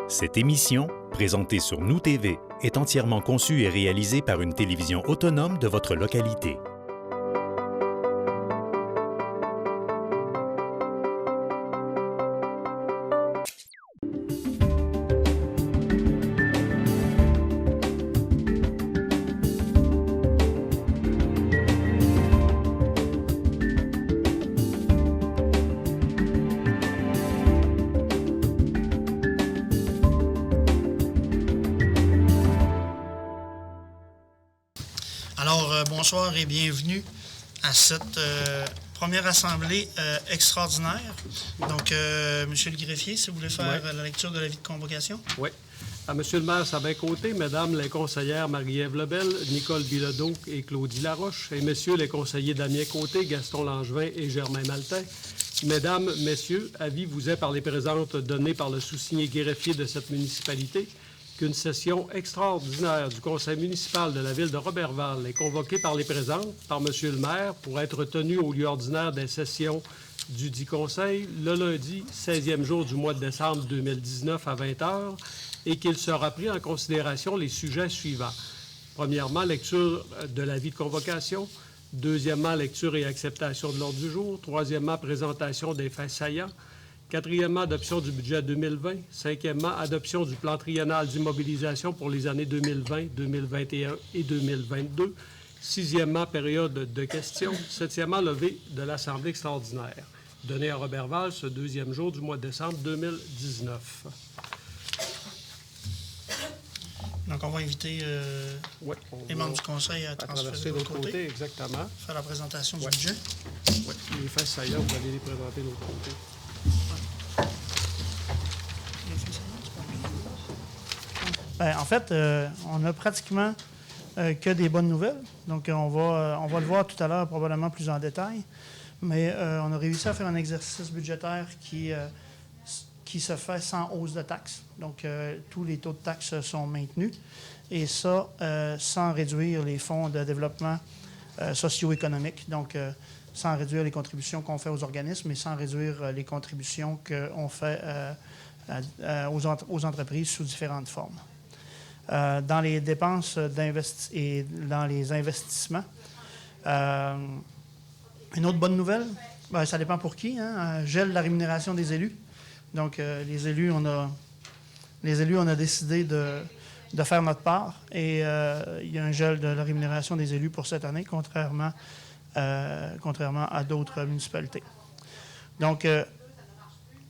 Cette émission, présentée sur Nous TV, est entièrement conçue et réalisée par une télévision autonome de votre localité. Bonsoir et bienvenue à cette première assemblée extraordinaire. Donc, Monsieur le greffier, si vous voulez faire la lecture de l'avis de convocation. Oui. À Monsieur le maire Sabin-Côté, Mesdames les conseillères Marie-Ève Lebel, Nicole Bilodeau et Claudie Laroche, et Messieurs les conseillers Damien Côté, Gaston Langevin et Germain Maltais. Mesdames, Messieurs, avis vous est par les présentes données par le sous-signé greffier de cette municipalité qu'une session extraordinaire du conseil municipal de la ville de Roberval est convoquée par les présentes, par M. le maire, pour être tenue au lieu ordinaire des sessions du dit conseil le lundi 16e jour du mois de décembre 2019 à 20h et qu'il sera pris en considération les sujets suivants. Premièrement, lecture de l'avis de convocation. Deuxièmement, lecture et acceptation de l'ordre du jour. Troisièmement, présentation des faits saillants. Quatrièmement, adoption du budget 2020. Cinquièmement, adoption du plan triennal d'immobilisation pour les années 2020, 2021 et 2022. Sixièmement, période de questions. Septièmement, levée de l'Assemblée extraordinaire. Donnée à Roberval ce deuxième jour du mois de décembre 2019. Donc, on va inviter les membres du conseil à transférer de l'autre côté. Exactement. Faire la présentation du budget. Oui, les faits saillants, vous allez les présenter de l'autre côté. En fait, on a pratiquement que des bonnes nouvelles. Donc, on va le voir tout à l'heure probablement plus en détail. Mais on a réussi à faire un exercice budgétaire qui se fait sans hausse de taxes. Donc, tous les taux de taxes sont maintenus. Et ça, sans réduire les fonds de développement socio-économique. Donc, sans réduire les contributions qu'on fait aux organismes et sans réduire les contributions qu'on fait aux entreprises sous différentes formes. Dans les dépenses et dans les investissements, une autre bonne nouvelle, ça dépend pour qui, gèle la rémunération des élus. Donc, les élus, on a décidé de faire notre part et il y a un gel de la rémunération des élus pour cette année, contrairement à d'autres municipalités. Donc,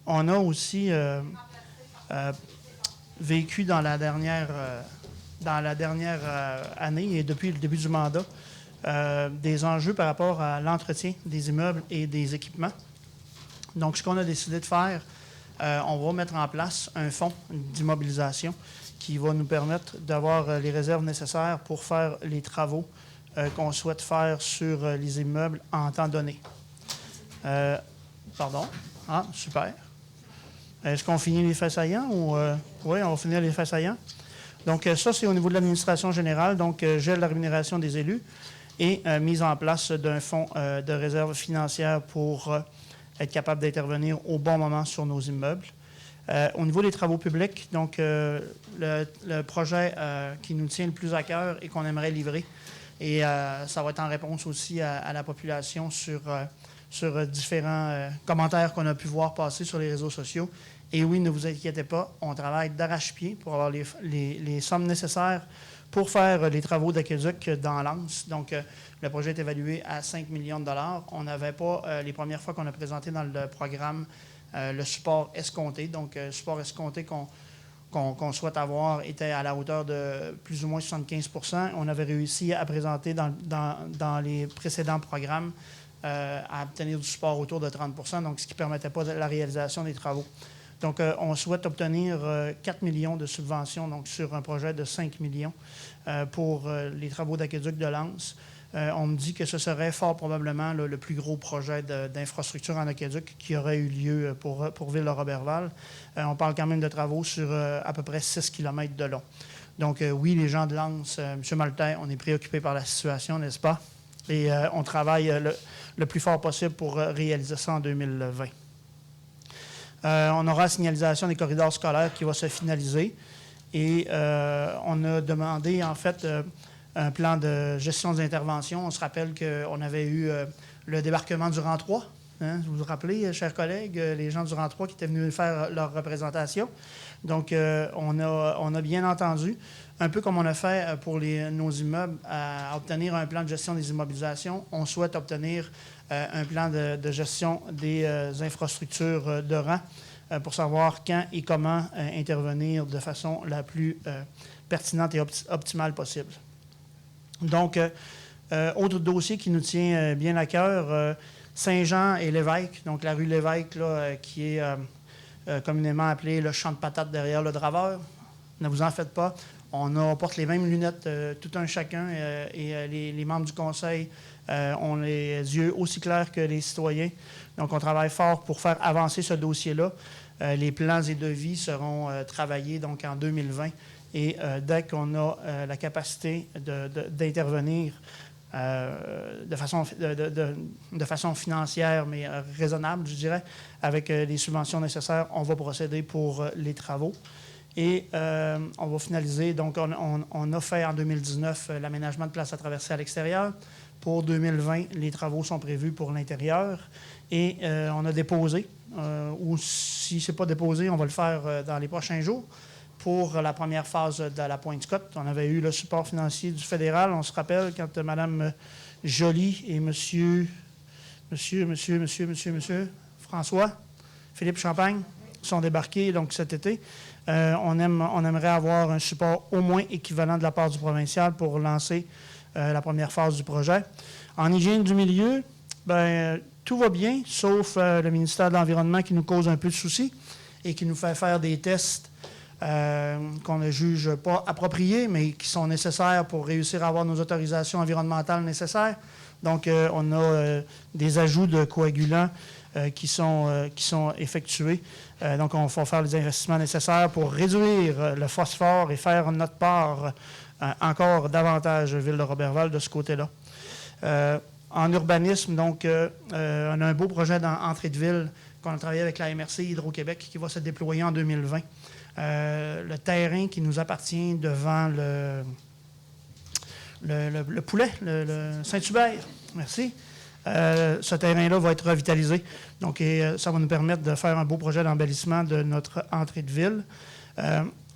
on a aussi vécu dans la dernière année et depuis le début du mandat des enjeux par rapport à l'entretien des immeubles et des équipements. Donc, ce qu'on a décidé de faire, on va mettre en place un fonds d'immobilisation qui va nous permettre d'avoir les réserves nécessaires pour faire les travaux qu'on souhaite faire sur les immeubles en temps donné. Pardon. Ah, super. Est-ce qu'on finit les faits saillants ou... Oui, on va finir les faits saillants. Donc, ça, c'est au niveau de l'administration générale. Donc, gel la rémunération des élus et mise en place d'un fonds de réserve financière pour être capable d'intervenir au bon moment sur nos immeubles. Au niveau des travaux publics, donc, le projet qui nous tient le plus à cœur et qu'on aimerait livrer, et ça va être en réponse aussi à la population sur différents commentaires qu'on a pu voir passer sur les réseaux sociaux. Et oui, ne vous inquiétez pas, on travaille d'arrache-pied pour avoir les sommes nécessaires pour faire les travaux d'aqueduc dans l'Anse. Donc, le projet est évalué à 5 millions de dollars. On n'avait pas, les premières fois qu'on a présenté dans le programme, le support escompté. Donc, le support escompté qu'on souhaite avoir était à la hauteur de plus ou moins 75 %. On avait réussi à présenter dans les précédents programmes à obtenir du support autour de 30 %, donc ce qui ne permettait pas la réalisation des travaux. Donc, on souhaite obtenir 4 millions de subventions donc sur un projet de 5 millions pour les travaux d'aqueduc de l'Anse. On me dit que ce serait fort probablement le plus gros projet d'infrastructure en aqueduc qui aurait eu lieu pour Ville de Roberval. On parle quand même de travaux sur à peu près 6 km de long. Donc, oui, les gens de l'Anse, M. Maltais, on est préoccupés par la situation, n'est-ce pas? Et on travaille le plus fort possible pour réaliser ça en 2020. On aura la signalisation des corridors scolaires qui va se finaliser. Et on a demandé, en fait, un plan de gestion des interventions. On se rappelle qu'on avait eu le débarquement du rang 3. Hein, vous vous rappelez, chers collègues, les gens du rang 3 qui étaient venus faire leur représentation. Donc, on a bien entendu, un peu comme on a fait pour nos immeubles, à obtenir un plan de gestion des immobilisations. On souhaite obtenir un plan de gestion des infrastructures de rang pour savoir quand et comment intervenir de façon la plus pertinente et optimale possible. Donc, autre dossier qui nous tient bien à cœur, Saint-Jean et l'Évêque, donc la rue Lévesque, là, qui est communément appelée le champ de patates derrière le Draveur. Ne vous en faites pas. On porte les mêmes lunettes, tout un chacun, et les membres du conseil ont les yeux aussi clairs que les citoyens. Donc, on travaille fort pour faire avancer ce dossier-là. Les plans et devis seront travaillés donc, en 2020. Et dès qu'on a la capacité d'intervenir de façon financière, mais raisonnable, je dirais, avec les subventions nécessaires, on va procéder pour les travaux. Et on va finaliser. Donc, on a fait en 2019 l'aménagement de places à traverser à l'extérieur. Pour 2020, les travaux sont prévus pour l'intérieur. Et on a déposé, ou si ce n'est pas déposé, on va le faire dans les prochains jours, pour la première phase de la Pointe-Scott. On avait eu le support financier du fédéral. On se rappelle quand Mme Joly et Monsieur François, Philippe Champagne, sont débarqués donc, cet été. On aimerait avoir un support au moins équivalent de la part du provincial pour lancer la première phase du projet. En hygiène du milieu, tout va bien, sauf le ministère de l'Environnement qui nous cause un peu de soucis et qui nous fait faire des tests qu'on ne juge pas appropriés, mais qui sont nécessaires pour réussir à avoir nos autorisations environnementales nécessaires. Donc, on a des ajouts de coagulants qui sont effectués. Donc, on va faire les investissements nécessaires pour réduire le phosphore et faire notre part encore davantage Ville de Roberval de ce côté-là. En urbanisme, donc, on a un beau projet d'entrée de ville qu'on a travaillé avec la MRC Hydro-Québec qui va se déployer en 2020. Le terrain qui nous appartient devant le poulet, le Saint-Hubert. Merci. Ce terrain-là va être revitalisé. Donc, ça va nous permettre de faire un beau projet d'embellissement de notre entrée de ville.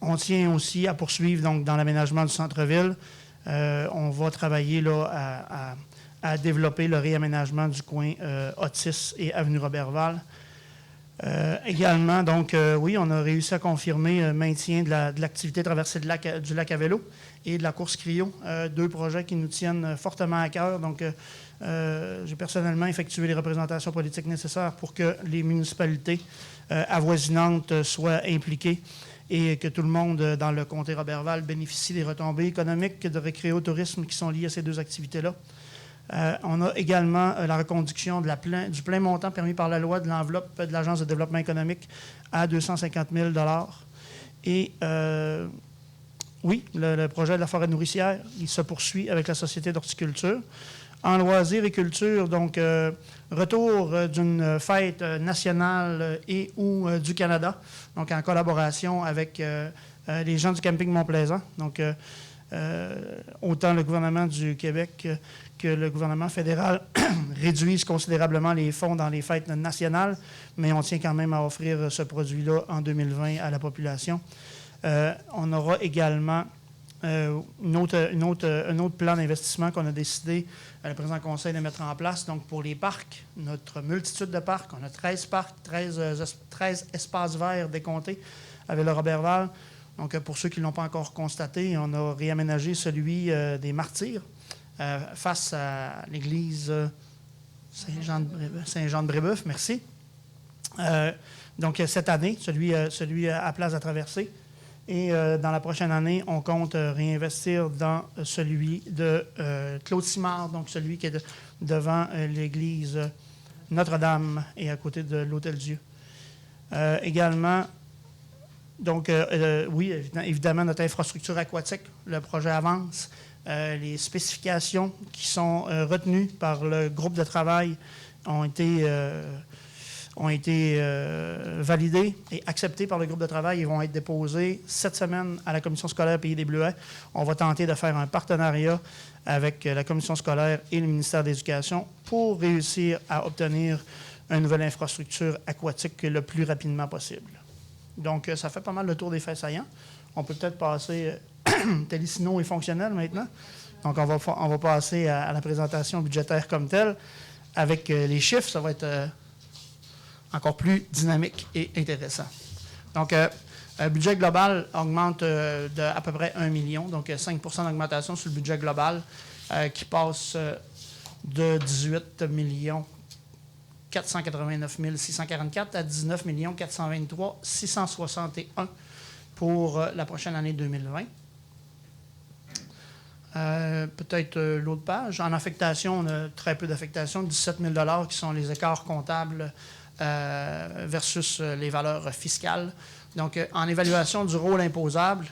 On tient aussi à poursuivre donc, dans l'aménagement du centre-ville. On va travailler là, à développer le réaménagement du coin Otis et Avenue Roberval. Également, donc, oui, on a réussi à confirmer le maintien de l'activité traversée du lac à vélo et de la course cryo, deux projets qui nous tiennent fortement à cœur. Donc, j'ai personnellement effectué les représentations politiques nécessaires pour que les municipalités avoisinantes soient impliquées et que tout le monde dans le comté Roberval bénéficie des retombées économiques de récréotourisme qui sont liées à ces deux activités-là. On a également la reconduction du plein montant permis par la loi de l'enveloppe de l'Agence de développement économique à 250 000 $. Et oui, le projet de la forêt nourricière, il se poursuit avec la Société d'horticulture. En loisirs et culture, donc, retour d'une fête nationale et ou du Canada, donc en collaboration avec les gens du camping Mont-Plaisant. Donc, autant le gouvernement du Québec que le gouvernement fédéral réduisent considérablement les fonds dans les fêtes nationales, mais on tient quand même à offrir ce produit-là en 2020 à la population. On aura également un autre plan d'investissement qu'on a décidé, le président du conseil, de mettre en place. Donc, pour les parcs, notre multitude de parcs, on a 13 parcs, 13 espaces verts décomptés avec le Roberval. Donc, pour ceux qui ne l'ont pas encore constaté, on a réaménagé celui des Martyrs face à l'église Saint-Jean-de-Brébeuf. Merci. Donc, cette année, celui à Place à Traverser. Et dans la prochaine année, on compte réinvestir dans celui de Claude Simard, donc celui qui est devant l'église Notre-Dame et à côté de l'Hôtel-Dieu. Également, donc, oui, évidemment, notre infrastructure aquatique, le projet avance. Les spécifications qui sont retenues par le groupe de travail ont été ont été validés et acceptés par le groupe de travail et vont être déposés cette semaine à la commission scolaire Pays des Bleuets. On va tenter de faire un partenariat avec la commission scolaire et le ministère de l'Éducation pour réussir à obtenir une nouvelle infrastructure aquatique le plus rapidement possible. Donc, ça fait pas mal le tour des faits saillants. On peut peut-être passer... Télésino est fonctionnel maintenant. Donc, on va passer à la présentation budgétaire comme telle. Avec les chiffres, ça va être encore plus dynamique et intéressant. Donc, le budget global augmente de à peu près 1 million, donc 5 d'augmentation sur le budget global qui passe de 18 489 644 à 19 423 661 pour la prochaine année 2020. Peut-être l'autre page. En affectation, on a très peu d'affectation, 17 000 $ qui sont les écarts comptables versus les valeurs fiscales. Donc, en évaluation du rôle imposable,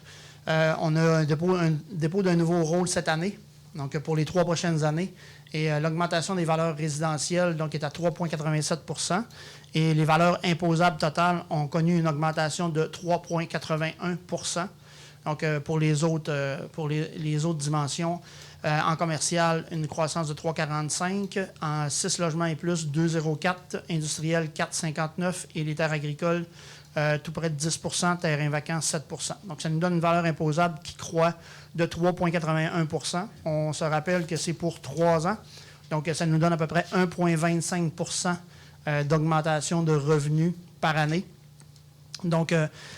on a un dépôt d'un nouveau rôle cette année, donc pour les 3 prochaines années. Et l'augmentation des valeurs résidentielles donc, est à 3,87 % et les valeurs imposables totales ont connu une augmentation de 3,81 %. Donc, pour les autres dimensions, en commercial, une croissance de 3,45, en 6 logements et plus, 2,04, industriel, 4,59 et les terres agricoles, tout près de 10 terrains vacants, 7 % Donc, ça nous donne une valeur imposable qui croît de 3,81 %. On se rappelle que c'est pour 3 ans. Donc, ça nous donne à peu près 1,25 % d'augmentation de revenus par année. Donc,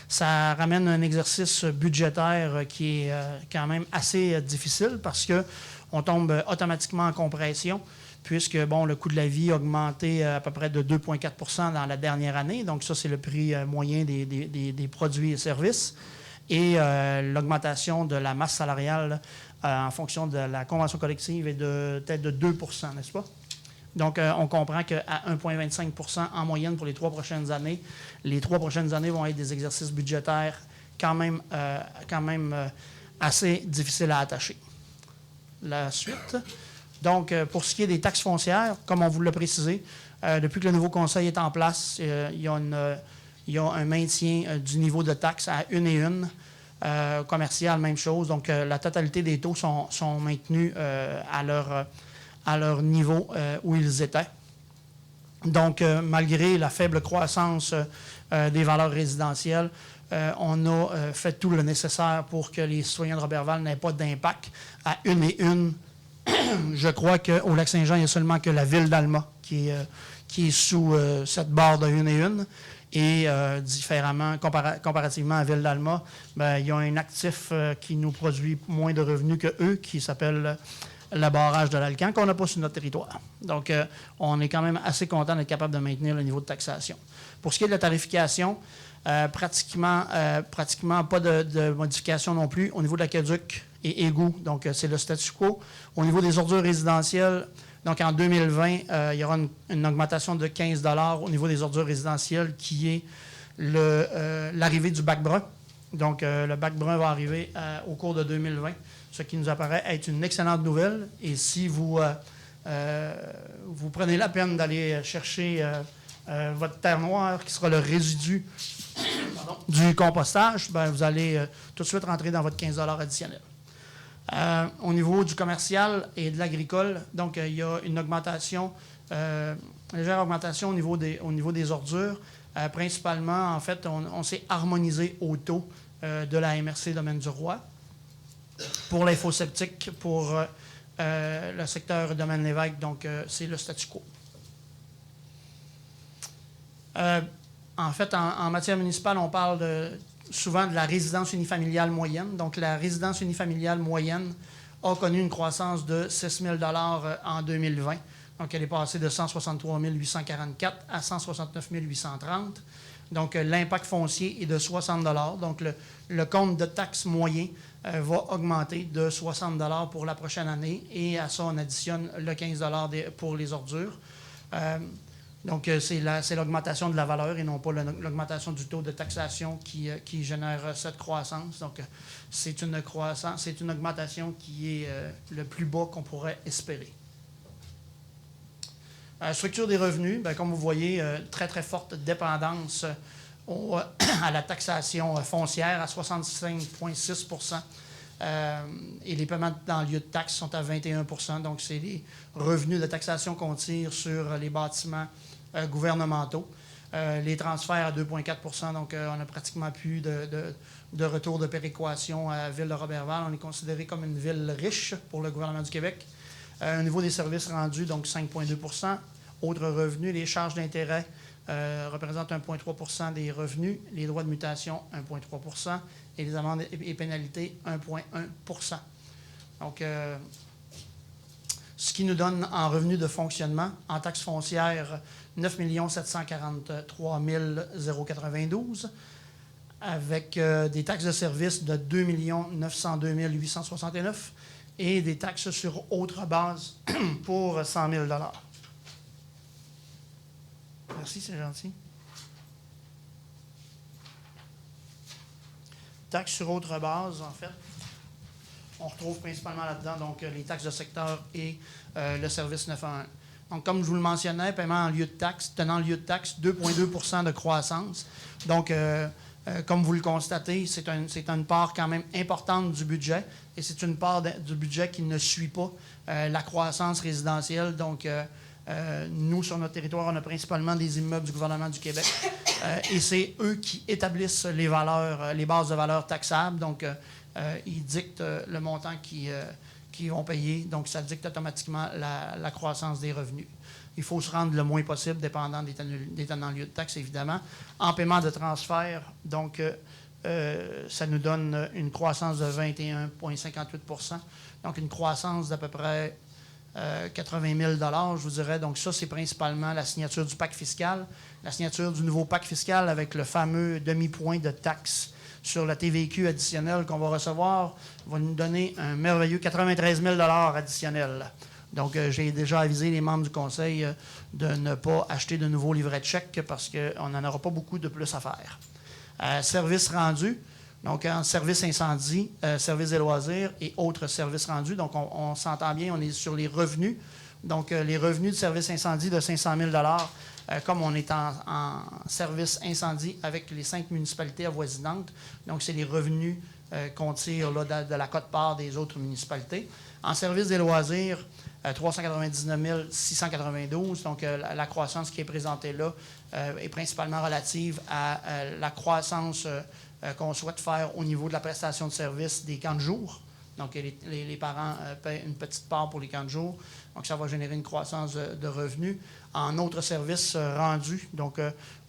ça ramène un exercice budgétaire qui est quand même assez difficile parce qu'on tombe automatiquement en compression puisque, bon, le coût de la vie a augmenté à peu près de 2,4 % dans la dernière année. Donc, ça, c'est le prix moyen des produits et services. Et l'augmentation de la masse salariale en fonction de la convention collective est peut-être de 2 % n'est-ce pas? Donc, on comprend qu'à 1,25 % en moyenne pour les 3 prochaines années, les 3 prochaines années vont être des exercices budgétaires quand même assez difficiles à attacher. La suite. Donc, pour ce qui est des taxes foncières, comme on vous l'a précisé, depuis que le nouveau conseil est en place, il y a un maintien du niveau de taxes à 1 et 1. Commercial, même chose. Donc, la totalité des taux sont maintenus à leur niveau où ils étaient. Donc, malgré la faible croissance des valeurs résidentielles, on a fait tout le nécessaire pour que les citoyens de Roberval n'aient pas d'impact à 1 et 1. Je crois qu'au Lac-Saint-Jean, il y a seulement que la ville d'Alma qui est sous cette barre de 1 et 1. Et différemment, comparativement à Ville d'Alma, il y a un actif qui nous produit moins de revenus qu'eux, qui s'appelle le barrage de l'Alcan, qu'on n'a pas sur notre territoire. Donc, on est quand même assez content d'être capable de maintenir le niveau de taxation. Pour ce qui est de la tarification, pratiquement pas de modification non plus. Au niveau de l'aqueduc et égouts, donc c'est le statu quo. Au niveau des ordures résidentielles, donc en 2020, il y aura une augmentation de 15 $ au niveau des ordures résidentielles qui est l'arrivée du bac brun. Donc, le bac brun va arriver au cours de 2020, ce qui nous apparaît être une excellente nouvelle. Et si vous prenez la peine d'aller chercher votre terre noire, qui sera le résidu du compostage, vous allez tout de suite rentrer dans votre 15 $ additionnel. Au niveau du commercial et de l'agricole, donc il y a une augmentation, légère augmentation au niveau des ordures. Principalement, en fait, on s'est harmonisé au taux de la MRC Domaine du Roi. Pour l'infoseptique, pour le secteur Domaine Lévesque, donc c'est le statu quo. En fait, en matière municipale, on parle souvent de la résidence unifamiliale moyenne. Donc, la résidence unifamiliale moyenne a connu une croissance de 6 000 $ en 2020. Donc, elle est passée de 163 844 à 169 830. Donc, l'impact foncier est de 60 $. Donc, le compte de taxes moyen va augmenter de 60 $ pour la prochaine année. Et à ça, on additionne le 15 $ pour les ordures. Donc, c'est l'augmentation de la valeur et non pas l'augmentation du taux de taxation qui génère cette croissance. Donc, c'est une augmentation qui est le plus bas qu'on pourrait espérer. Structure des revenus, bien, comme vous voyez, très, très forte dépendance à la taxation foncière à 65,6 et les paiements dans le lieu de taxe sont à 21 %. Donc, c'est les revenus de taxation qu'on tire sur les bâtiments gouvernementaux. Les transferts à 2,4 %. Donc, on n'a pratiquement plus de retour de péréquation à la ville de Roberval. On est considéré comme une ville riche pour le gouvernement du Québec. Au niveau des services rendus, donc 5,2 %. Autres revenus, les charges d'intérêt représentent 1,3 % des revenus, les droits de mutation 1,3 % et les amendes et pénalités 1,1 %. Donc, ce qui nous donne en revenus de fonctionnement, en taxes foncières, 9 743 092, avec des taxes de service de 2 902 869 et des taxes sur autre base pour 100 000 $. Merci, c'est gentil. Taxes sur autre base, en fait. On retrouve principalement là-dedans donc les taxes de secteur et le service 911. Donc, comme je vous le mentionnais, paiement en lieu de taxe, tenant lieu de taxe, 2,2 % de croissance. Donc, comme vous le constatez, c'est une part quand même importante du budget et c'est une part du budget qui ne suit pas la croissance résidentielle. Donc, nous, sur notre territoire, on a principalement des immeubles du gouvernement du Québec et c'est eux qui établissent les valeurs, les bases de valeurs taxables. Donc, ils dictent le montant qu'ils vont payer. Donc, ça dicte automatiquement la croissance des revenus. Il faut se rendre le moins possible, dépendant des tenants lieu de taxe, évidemment. En paiement de transfert, donc, ça nous donne une croissance de 21,58 %. Donc, une croissance d'à peu près 80 000 $, je vous dirais. Donc, ça, c'est principalement la signature du pacte fiscal, la signature du nouveau pacte fiscal avec le fameux demi-point de taxe sur la TVQ additionnelle qu'on va recevoir, va nous donner un merveilleux 93 000 $ additionnel. Donc, j'ai déjà avisé les membres du conseil de ne pas acheter de nouveaux livrets de chèques parce qu'on n'en aura pas beaucoup de plus à faire. Services rendus, donc en service incendie, services des loisirs et autres services rendus. Donc, on s'entend bien, on est sur les revenus. Donc, les revenus du service incendie de 500 000 $, comme on est en service incendie avec les 5 municipalités avoisinantes. Donc, c'est les revenus qu'on tire là, de la quote-part des autres municipalités. En service des loisirs, 399 692. Donc, la croissance qui est présentée là est principalement relative à la croissance qu'on souhaite faire au niveau de la prestation de service des camps de jour. Donc, les parents paient une petite part pour les camps de jour. Donc, ça va générer une croissance de revenus. En autres services rendus, donc,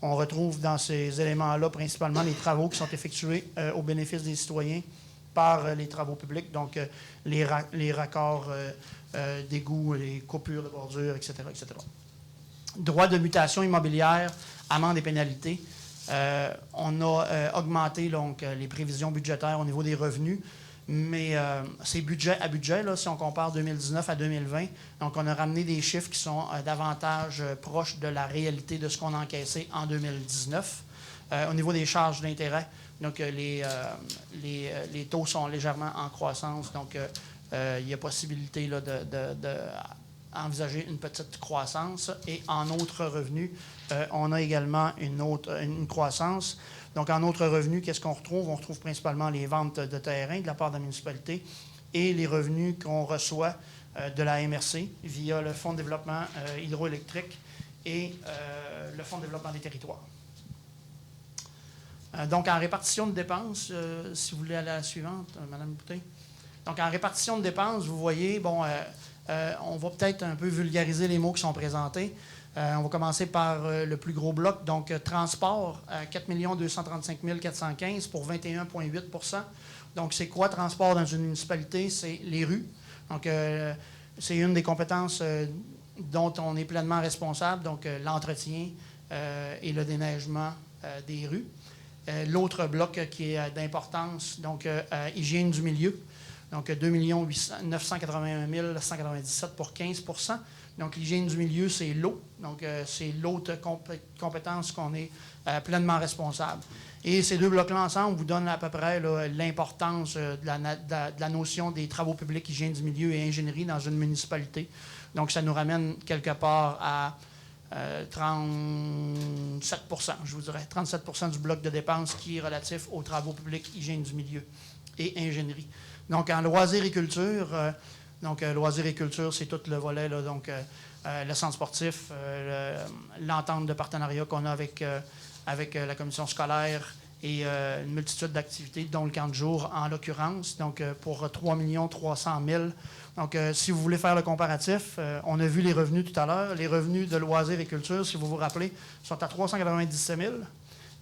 on retrouve dans ces éléments-là principalement les travaux qui sont effectués au bénéfice des citoyens par les travaux publics, donc les raccords d'égouts, les coupures de bordure, etc., etc. Droits de mutation immobilière, amendes et pénalités. On a augmenté donc, les prévisions budgétaires au niveau des revenus, mais c'est budget à budget, là, si on compare 2019 à 2020. Donc, on a ramené des chiffres qui sont davantage proches de la réalité de ce qu'on a encaissé en 2019. Au niveau des charges d'intérêt, donc les taux sont légèrement en croissance. Donc, il y a possibilité là, d'envisager une petite croissance. Et en autres revenus, on a également une croissance. Donc, en autres revenus, qu'est-ce qu'on retrouve? On retrouve principalement les ventes de terrain de la part de la municipalité et les revenus qu'on reçoit de la MRC via le Fonds de développement hydroélectrique et le Fonds de développement des territoires. Donc, en répartition de dépenses, si vous voulez aller à la suivante, Mme Boutet. Donc, en répartition de dépenses, vous voyez, bon, on va peut-être un peu vulgariser les mots qui sont présentés. On va commencer par le plus gros bloc, donc transport, 4 235 415 pour 21,8 %. Donc, c'est quoi transport dans une municipalité? C'est les rues. Donc, c'est une des compétences dont on est pleinement responsable, donc l'entretien et le déneigement des rues. L'autre bloc qui est d'importance, donc hygiène du milieu, donc 2 981 197 pour 15 %. Donc, l'hygiène du milieu, c'est l'eau. Donc, c'est l'autre compétence qu'on est pleinement responsable. Et ces deux blocs-là ensemble vous donnent à peu près l'importance de la notion des travaux publics, hygiène du milieu et ingénierie dans une municipalité. Donc, ça nous ramène quelque part à 37 je vous dirais, 37 du bloc de dépenses qui est relatif aux travaux publics, hygiène du milieu et ingénierie. Donc, en loisirs et culture, loisirs et culture, c'est tout le volet, là, donc le centre sportif, l'entente de partenariat qu'on a avec la commission scolaire et une multitude d'activités, dont le camp de jour en l'occurrence, donc pour 3 300 000. Donc, si vous voulez faire le comparatif, on a vu les revenus tout à l'heure. Les revenus de loisirs et culture, si vous vous rappelez, sont à 397 000.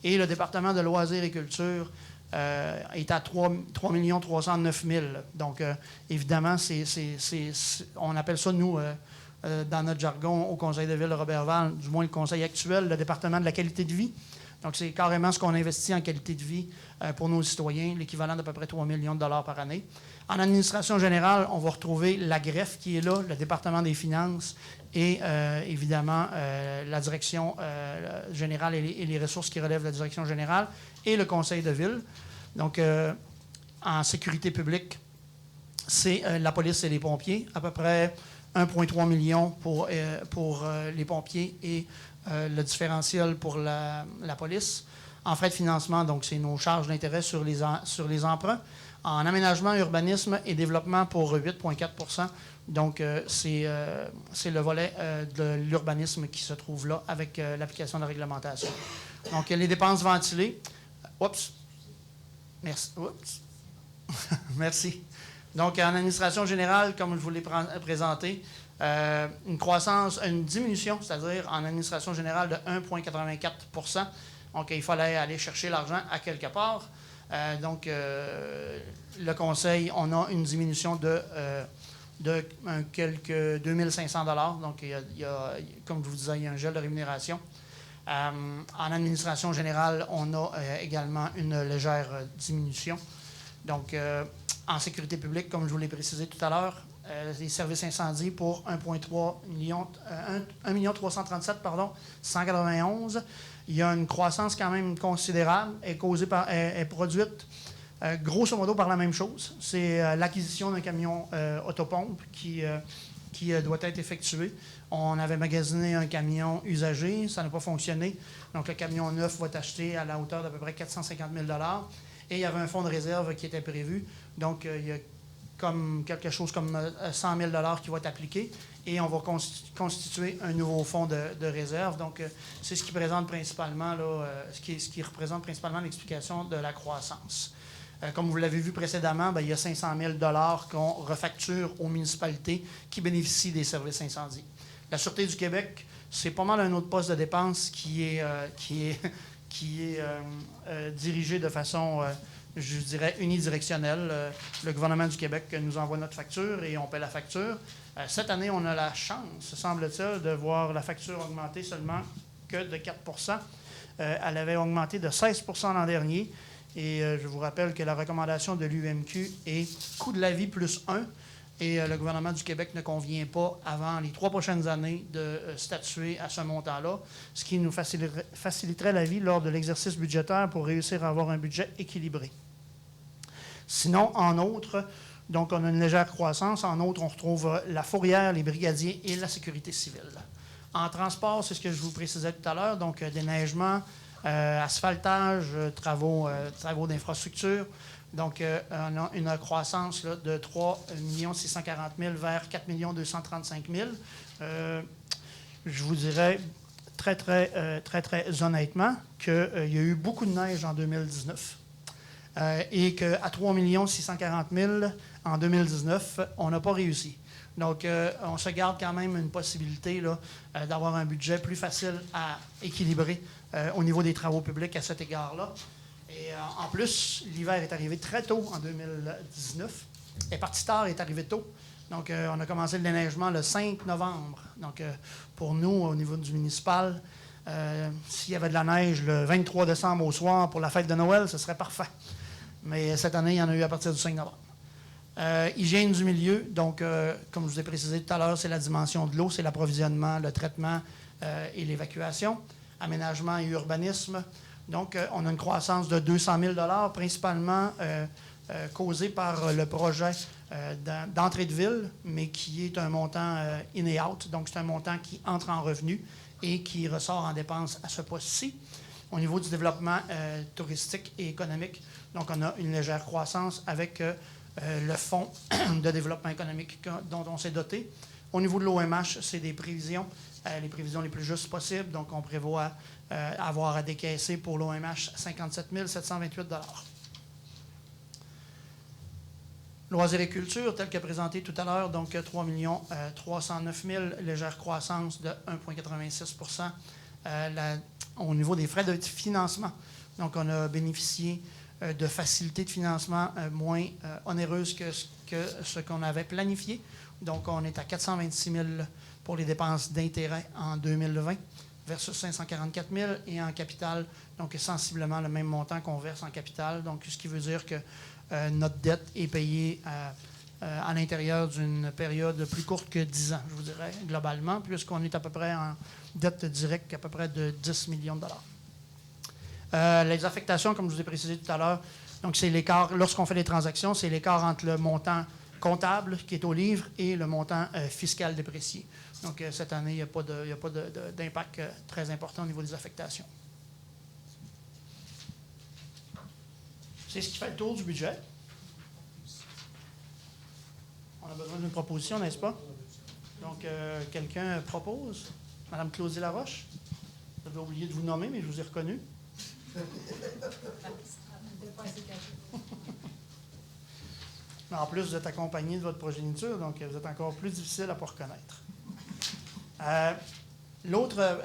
Et le département de loisirs et culture est à 3 309 000. Donc, évidemment, on appelle ça, nous, dans notre jargon, au Conseil de ville de Roberval, du moins le conseil actuel, le département de la qualité de vie. Donc, c'est carrément ce qu'on investit en qualité de vie pour nos citoyens, l'équivalent d'à peu près 3 millions de dollars par année. En administration générale, on va retrouver la greffe qui est là, le département des finances et évidemment la direction générale et les ressources qui relèvent de la direction générale et le conseil de ville. Donc, en sécurité publique, c'est la police et les pompiers, à peu près 1,3 million pour les pompiers et le différentiel pour la police. En frais de financement, donc c'est nos charges d'intérêt sur les emprunts. En aménagement, urbanisme et développement pour 8,4 Donc, c'est le volet de l'urbanisme qui se trouve là avec l'application de la réglementation. Donc, les dépenses ventilées. Oups. Merci. Oups. Merci. Donc, en administration générale, comme je vous l'ai présenté, une diminution, c'est-à-dire en administration générale de 1,84 Donc, il fallait aller chercher l'argent à quelque part. Donc, le conseil, on a une diminution de quelques 2500 $. Donc, comme je vous disais, il y a un gel de rémunération. En administration générale, on a également une légère diminution. Donc, en sécurité publique, comme je vous l'ai précisé tout à l'heure, les services incendies pour 1 337 191. Il y a une croissance quand même considérable, est produite grosso modo par la même chose. C'est l'acquisition d'un camion autopompe qui doit être effectué. On avait magasiné un camion usagé, ça n'a pas fonctionné. Donc, le camion neuf va être acheté à la hauteur d'à peu près 450 000 $. Et il y avait un fonds de réserve qui était prévu. Donc, il y a quelque chose comme 100 000 $ qui va être appliqué. Et on va constituer un nouveau fonds de réserve. Donc, c'est ce qui présente principalement, ce qui représente principalement l'explication de la croissance. Comme vous l'avez vu précédemment, il y a 500 000 $ qu'on refacture aux municipalités qui bénéficient des services incendies. La Sûreté du Québec, c'est pas mal un autre poste de dépense qui est dirigé de façon, je dirais, unidirectionnelle. Le gouvernement du Québec nous envoie notre facture et on paie la facture. Cette année, on a la chance, semble-t-il, de voir la facture augmenter seulement que de 4 Elle avait augmenté de 16 l'an dernier. Et je vous rappelle que la recommandation de l'UMQ est coût de la vie plus 1. Et le gouvernement du Québec ne convient pas, avant les 3 prochaines années, de statuer à ce montant-là, ce qui nous faciliterait la vie lors de l'exercice budgétaire pour réussir à avoir un budget équilibré. Sinon, en outre, donc on a une légère croissance. En outre, on retrouve la fourrière, les brigadiers et la sécurité civile. En transport, c'est ce que je vous précisais tout à l'heure, donc déneigement, asphaltage, travaux d'infrastructure. Donc, on a une croissance là, de 3 640 000 vers 4 235 000. Je vous dirais très honnêtement qu'il y a eu beaucoup de neige en 2019 et qu'à 3 640 000 en 2019, on n'a pas réussi. Donc, on se garde quand même une possibilité là, d'avoir un budget plus facile à équilibrer au niveau des travaux publics à cet égard-là. Et en plus, l'hiver est arrivé très tôt en 2019. Est parti tard, est arrivé tôt. Donc, on a commencé le déneigement le 5 novembre. Donc, pour nous, au niveau du municipal, s'il y avait de la neige le 23 décembre au soir pour la fête de Noël, ce serait parfait. Mais cette année, il y en a eu à partir du 5 novembre. Hygiène du milieu, donc, comme je vous ai précisé tout à l'heure, c'est la dimension de l'eau, c'est l'approvisionnement, le traitement et l'évacuation. Aménagement et urbanisme. Donc, on a une croissance de 200 000 $, principalement causée par le projet d'entrée de ville, mais qui est un montant in et out. Donc, c'est un montant qui entre en revenu et qui ressort en dépenses à ce poste-ci. Au niveau du développement touristique et économique, donc on a une légère croissance avec le fonds de développement économique dont on s'est doté. Au niveau de l'OMH, c'est des prévisions, les prévisions les plus justes possibles. Donc, on prévoit avoir à décaisser pour l'OMH 57 728 $. Loisirs et culture, tel que présenté tout à l'heure, donc 3 309 000, légère croissance de 1,86 % au niveau des frais de financement. Donc, on a bénéficié de facilités de financement moins onéreuses que ce qu'on avait planifié. Donc, on est à 426 000 pour les dépenses d'intérêt en 2020 versus 544 000 et en capital, donc sensiblement le même montant qu'on verse en capital. Donc, ce qui veut dire que notre dette est payée à l'intérieur d'une période plus courte que 10 ans, je vous dirais, globalement, puisqu'on est à peu près en dette directe à peu près de 10 millions de $. Les affectations, comme je vous ai précisé tout à l'heure, donc c'est l'écart, lorsqu'on fait des transactions, c'est l'écart entre le montant comptable qui est au livre et le montant fiscal déprécié. Donc, cette année, il n'y a pas d'impact très important au niveau des affectations. C'est ce qui fait le tour du budget. On a besoin d'une proposition, n'est-ce pas? Donc, quelqu'un propose? Mme Claudie Laroche? J'avais oublié de vous nommer, mais je vous ai reconnu. Mais en plus, vous êtes accompagné de votre progéniture, donc vous êtes encore plus difficile à ne pas reconnaître. L'autre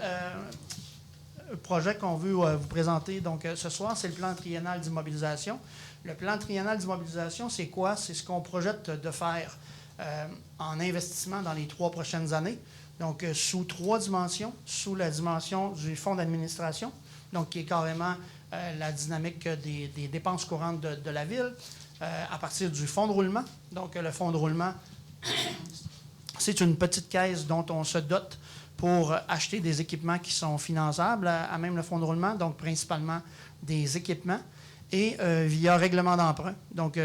projet qu'on veut vous présenter donc, ce soir, c'est le plan triennal d'immobilisation. Le plan triennal d'immobilisation, c'est quoi? C'est ce qu'on projette de faire en investissement dans les 3 prochaines années. Donc, sous 3 dimensions. Sous la dimension du fonds d'administration, donc qui est carrément la dynamique des dépenses courantes de la Ville. À partir du fonds de roulement. Donc, le fonds de roulement, c'est une petite caisse dont on se dote pour acheter des équipements qui sont finançables à même le fonds de roulement, donc principalement des équipements, et via règlement d'emprunt, donc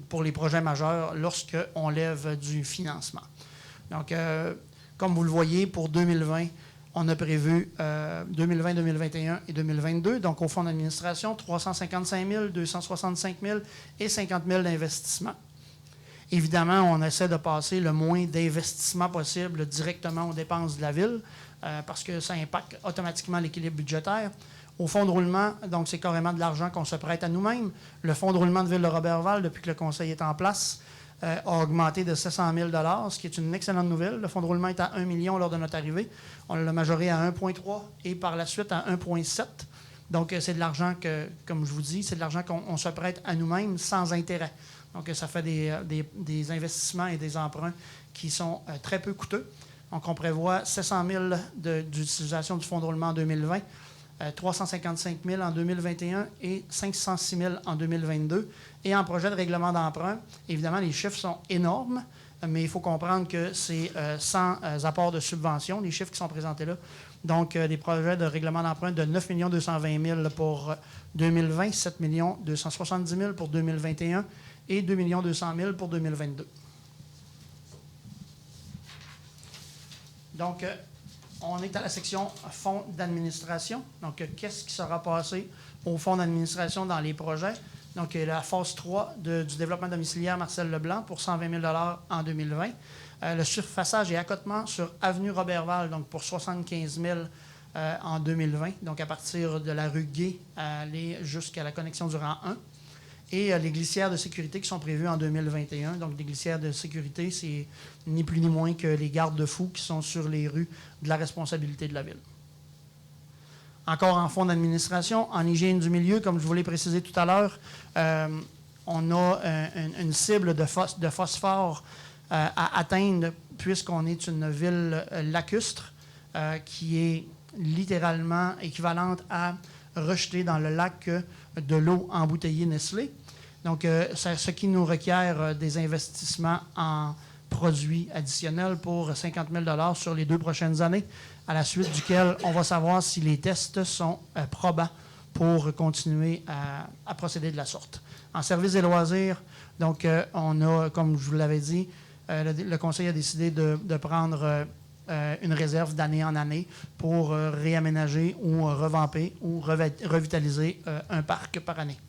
pour les projets majeurs, lorsqu'on lève du financement. Donc, comme vous le voyez, pour 2020, on a prévu 2020, 2021 et 2022. Donc, au fonds d'administration, 355 000, 265 000 et 50 000 d'investissement. Évidemment, on essaie de passer le moins d'investissement possible directement aux dépenses de la Ville parce que ça impacte automatiquement l'équilibre budgétaire. Au fonds de roulement, donc c'est carrément de l'argent qu'on se prête à nous-mêmes. Le fonds de roulement de Ville de Roberval, depuis que le conseil est en place, a augmenté de 700 000 $, ce qui est une excellente nouvelle. Le fonds de roulement est à 1 million lors de notre arrivée. On l'a majoré à 1,3 et par la suite à 1,7. Donc, c'est de l'argent que, comme je vous dis, c'est de l'argent qu'on se prête à nous-mêmes sans intérêt. Donc, ça fait des investissements et des emprunts qui sont très peu coûteux. Donc, on prévoit 700 000 d'utilisation du fonds de roulement en 2020, 355 000 en 2021 et 506 000 en 2022. Et en projet de règlement d'emprunt, évidemment, les chiffres sont énormes, mais il faut comprendre que c'est sans apport de subvention, les chiffres qui sont présentés là. Donc, des projets de règlement d'emprunt de 9 220 000 pour 2020, 7 270 000 pour 2021 et 2 200 000 pour 2022. Donc, on est à la section fonds d'administration. Donc, qu'est-ce qui sera passé au fonds d'administration dans les projets? Donc, la phase 3 du développement domiciliaire Marcel Leblanc pour 120 000 $ en 2020. Le surfaçage et accotement sur Avenue Roberval, donc pour 75 000 en 2020, donc à partir de la rue Gay aller jusqu'à la connexion du rang 1. Et les glissières de sécurité qui sont prévues en 2021. Donc, des glissières de sécurité, c'est ni plus ni moins que les garde-fous qui sont sur les rues de la responsabilité de la Ville. Encore en fonds d'administration, en hygiène du milieu, comme je vous l'ai précisé tout à l'heure, on a une cible de phosphore à atteindre puisqu'on est une ville lacustre qui est littéralement équivalente à rejeter dans le lac de l'eau embouteillée Nestlé. Donc, ce qui nous requiert des investissements en produits additionnels pour 50 000 $ sur les 2 prochaines années, à la suite duquel on va savoir si les tests sont probants pour continuer à procéder de la sorte. En services et loisirs, donc, on a, comme je vous l'avais dit, le conseil a décidé de prendre une réserve d'année en année pour réaménager ou revamper ou revitaliser un parc par année.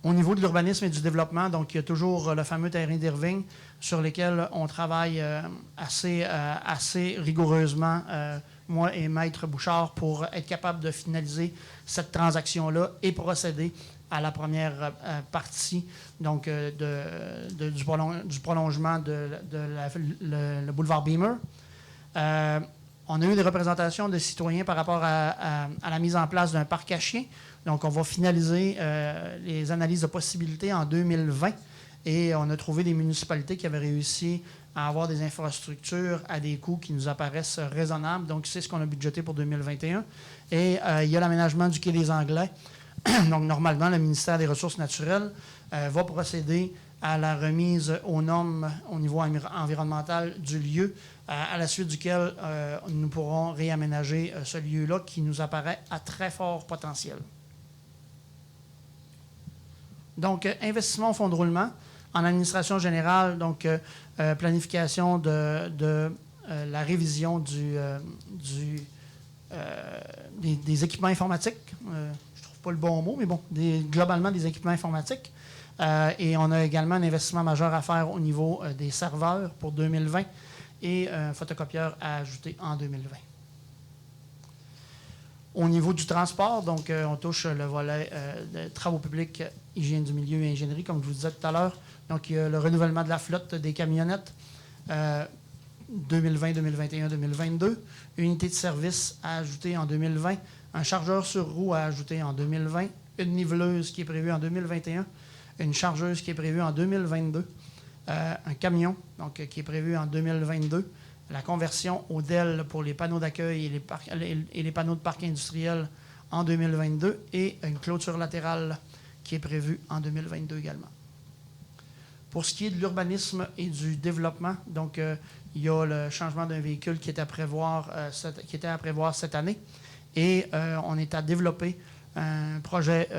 Au niveau de l'urbanisme et du développement, donc il y a toujours le fameux terrain d'Irving sur lequel on travaille assez rigoureusement, moi et Maître Bouchard, pour être capable de finaliser cette transaction-là et procéder à la première partie donc, du prolongement de le boulevard Beamer. On a eu des représentations de citoyens par rapport à la mise en place d'un parc à chiens. Donc, on va finaliser les analyses de possibilités en 2020 et on a trouvé des municipalités qui avaient réussi à avoir des infrastructures à des coûts qui nous apparaissent raisonnables. Donc, c'est ce qu'on a budgété pour 2021. Et il y a l'aménagement du quai des Anglais. Donc, normalement, le ministère des Ressources naturelles va procéder à la remise aux normes au niveau environnemental du lieu, à la suite duquel nous pourrons réaménager ce lieu-là qui nous apparaît à très fort potentiel. Donc, investissement au fonds de roulement. En administration générale, donc, planification de la révision des équipements informatiques. Je ne trouve pas le bon mot, mais bon, globalement des équipements informatiques. Et on a également un investissement majeur à faire au niveau des serveurs pour 2020 et un photocopieur à ajouter en 2020. Au niveau du transport, donc on touche le volet de travaux publics, hygiène du milieu et ingénierie, comme je vous disais tout à l'heure. Donc, il y a le renouvellement de la flotte des camionnettes 2020, 2021, 2022. Unité de service à ajouter en 2020. Un chargeur sur roue à ajouter en 2020. Une niveleuse qui est prévue en 2021. Une chargeuse qui est prévue en 2022. Un camion donc, qui est prévu en 2022. La conversion au DEL pour les panneaux d'accueil et les panneaux de parc industriel en 2022. Et une clôture latérale qui est prévue en 2022 également. Pour ce qui est de l'urbanisme et du développement, donc il y a le changement d'un véhicule qui était à prévoir cette année. Et on est à développer un projet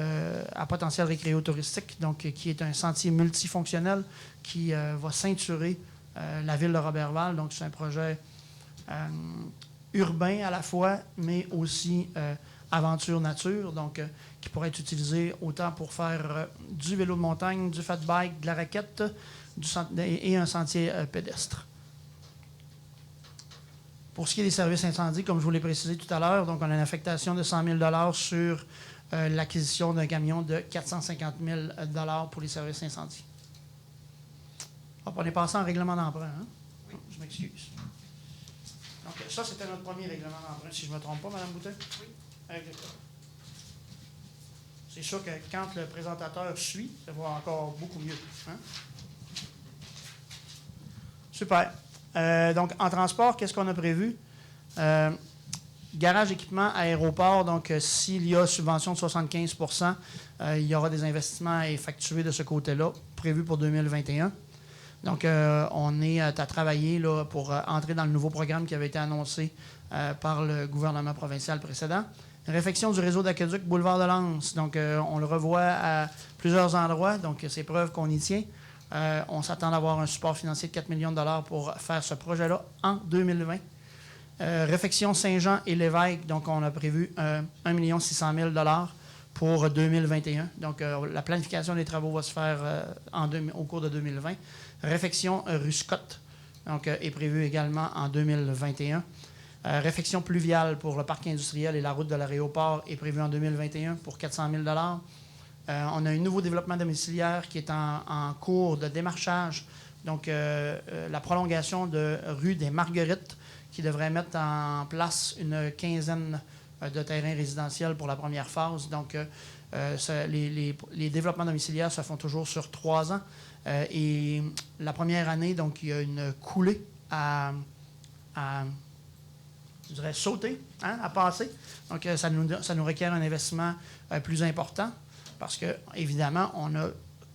à potentiel récréo-touristique, donc qui est un sentier multifonctionnel qui va ceinturer la ville de Roberval. Donc, c'est un projet urbain à la fois, mais aussi aventure nature, donc qui pourrait être utilisé autant pour faire du vélo de montagne, du fat bike, de la raquette et un sentier pédestre. Pour ce qui est des services incendies, comme je vous l'ai précisé tout à l'heure, donc on a une affectation de 100 000 $ sur l'acquisition d'un camion de 450 000 $ pour les services incendies. Hop, on est passé en règlement d'emprunt. Hein? Oui. Je m'excuse. Donc, ça, c'était notre premier règlement d'emprunt, si je ne me trompe pas, Mme Boutet? Oui. Exactement. C'est sûr que quand le présentateur suit, ça va encore beaucoup mieux. Hein? Super. Donc, en transport, qu'est-ce qu'on a prévu? Garage équipement aéroport, donc s'il y a subvention de 75 %, il y aura des investissements à effectuer de ce côté-là, prévus pour 2021. Donc, on est à travailler là, pour entrer dans le nouveau programme qui avait été annoncé par le gouvernement provincial précédent. Réfection du réseau d'aqueduc Boulevard de Lens. Donc, on le revoit à plusieurs endroits, donc c'est preuve qu'on y tient. On s'attend d'avoir un support financier de 4 millions de $ pour faire ce projet-là en 2020. Réfection Saint-Jean et l'Évêque, donc on a prévu 1 600 000 $ pour 2021. Donc, la planification des travaux va se faire au cours de 2020. Réfection rue Scott, donc, est prévue également en 2021. Réfection pluviale pour le parc industriel et la route de l'aéroport est prévue en 2021 pour 400 000 $. On a un nouveau développement domiciliaire qui est en cours de démarchage. Donc, la prolongation de rue des Marguerites qui devrait mettre en place une quinzaine de terrains résidentiels pour la première phase. Donc, les développements domiciliaires se font toujours sur 3 ans. Et la première année, donc, il y a une coulée à je dirais, sauter, hein, à passer. Donc, ça nous requiert un investissement plus important parce que, évidemment, on n'a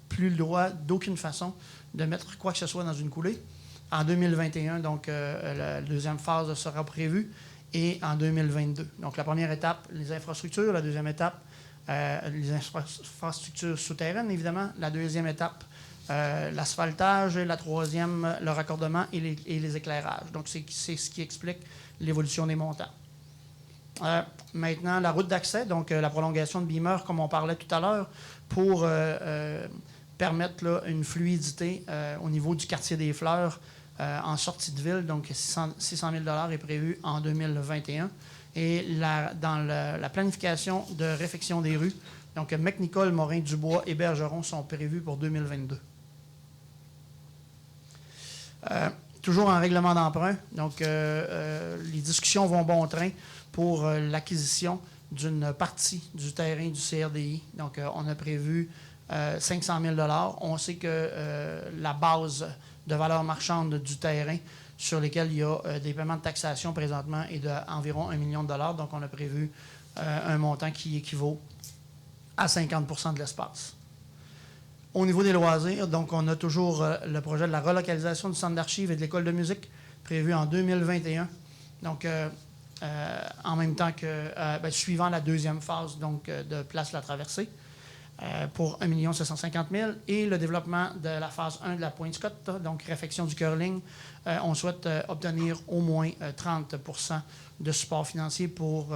plus le droit d'aucune façon de mettre quoi que ce soit dans une coulée. En 2021, donc, la deuxième phase sera prévue et en 2022. Donc, la première étape, les infrastructures. La deuxième étape, les infrastructures souterraines, évidemment. La deuxième étape, l'asphaltage, et la troisième, le raccordement et les éclairages. Donc, c'est ce qui explique l'évolution des montants. Maintenant, la route d'accès, donc la prolongation de Beamer, comme on parlait tout à l'heure, pour permettre là, une fluidité au niveau du quartier des Fleurs en sortie de ville. Donc, 600 000 $ est prévu en 2021. Et dans la planification de réfection des rues, donc McNicol, Morin, Dubois et Bergeron sont prévus pour 2022. Toujours en règlement d'emprunt, donc les discussions vont bon train pour l'acquisition d'une partie du terrain du CRDI. Donc, on a prévu 500 000 $. On sait que la base de valeur marchande du terrain sur lesquels il y a des paiements de taxation présentement est d'environ 1 million de $. Donc, on a prévu un montant qui équivaut à 50 % de l'espace. Au niveau des loisirs, donc, on a toujours le projet de la relocalisation du centre d'archives et de l'école de musique prévu en 2021. Donc, en même temps que, suivant la deuxième phase donc, de Place La Traversée pour 1 750 000 et le développement de la phase 1 de la Pointe-Scott, donc réfection du curling. On souhaite obtenir au moins 30 % de support financier pour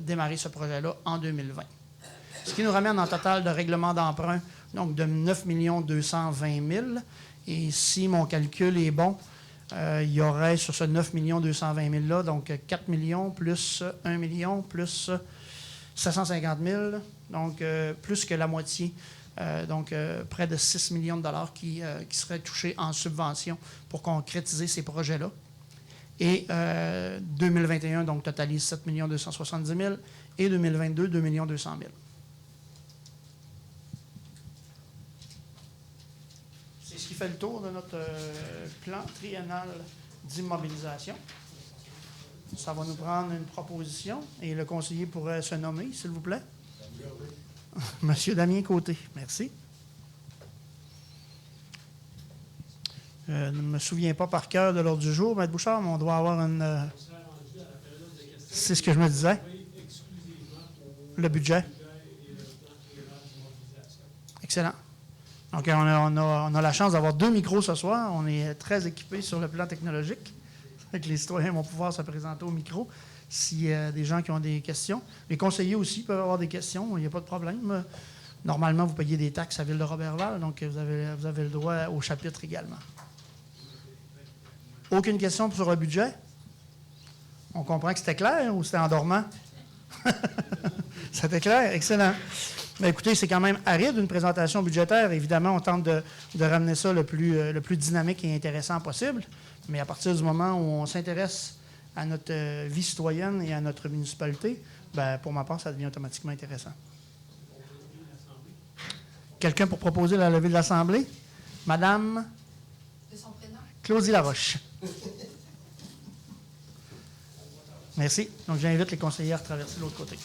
démarrer ce projet-là en 2020. Ce qui nous ramène en total de règlement d'emprunt donc de 9 220 000. Et si mon calcul est bon, il y aurait sur ce 9 220 000-là, donc 4 millions plus 1 million plus 750 000, donc plus que la moitié, donc près de 6 millions de $ qui seraient touchés en subvention pour concrétiser ces projets-là. Et 2021, donc, totalise 7 270 000 et 2022, 2 200 000. C'est ce qui fait le tour de notre plan triennal d'immobilisation. Ça va nous prendre une proposition et le conseiller pourrait se nommer, s'il vous plaît. Monsieur Damien Côté, merci. Je ne me souviens pas par cœur de l'ordre du jour, M. Bouchard, mais on doit avoir une... C'est ce que je me disais. Le budget. Excellent. Donc, on a la chance d'avoir 2 micros ce soir. On est très équipés sur le plan technologique. Les citoyens vont pouvoir se présenter au micro s'il y a des gens qui ont des questions. Les conseillers aussi peuvent avoir des questions, il n'y a pas de problème. Normalement, vous payez des taxes à Ville de Roberval, donc vous avez le droit au chapitre également. Aucune question sur le budget? On comprend que c'était clair ou c'était endormant? C'était clair? Excellent. Mais écoutez, c'est quand même aride une présentation budgétaire. Évidemment, on tente de ramener ça le plus dynamique et intéressant possible. Mais à partir du moment où on s'intéresse à notre vie citoyenne et à notre municipalité, bien, pour ma part, ça devient automatiquement intéressant. Quelqu'un pour proposer la levée de l'Assemblée? Madame Claudie Laroche. Merci. Donc, j'invite les conseillers à traverser de l'autre côté.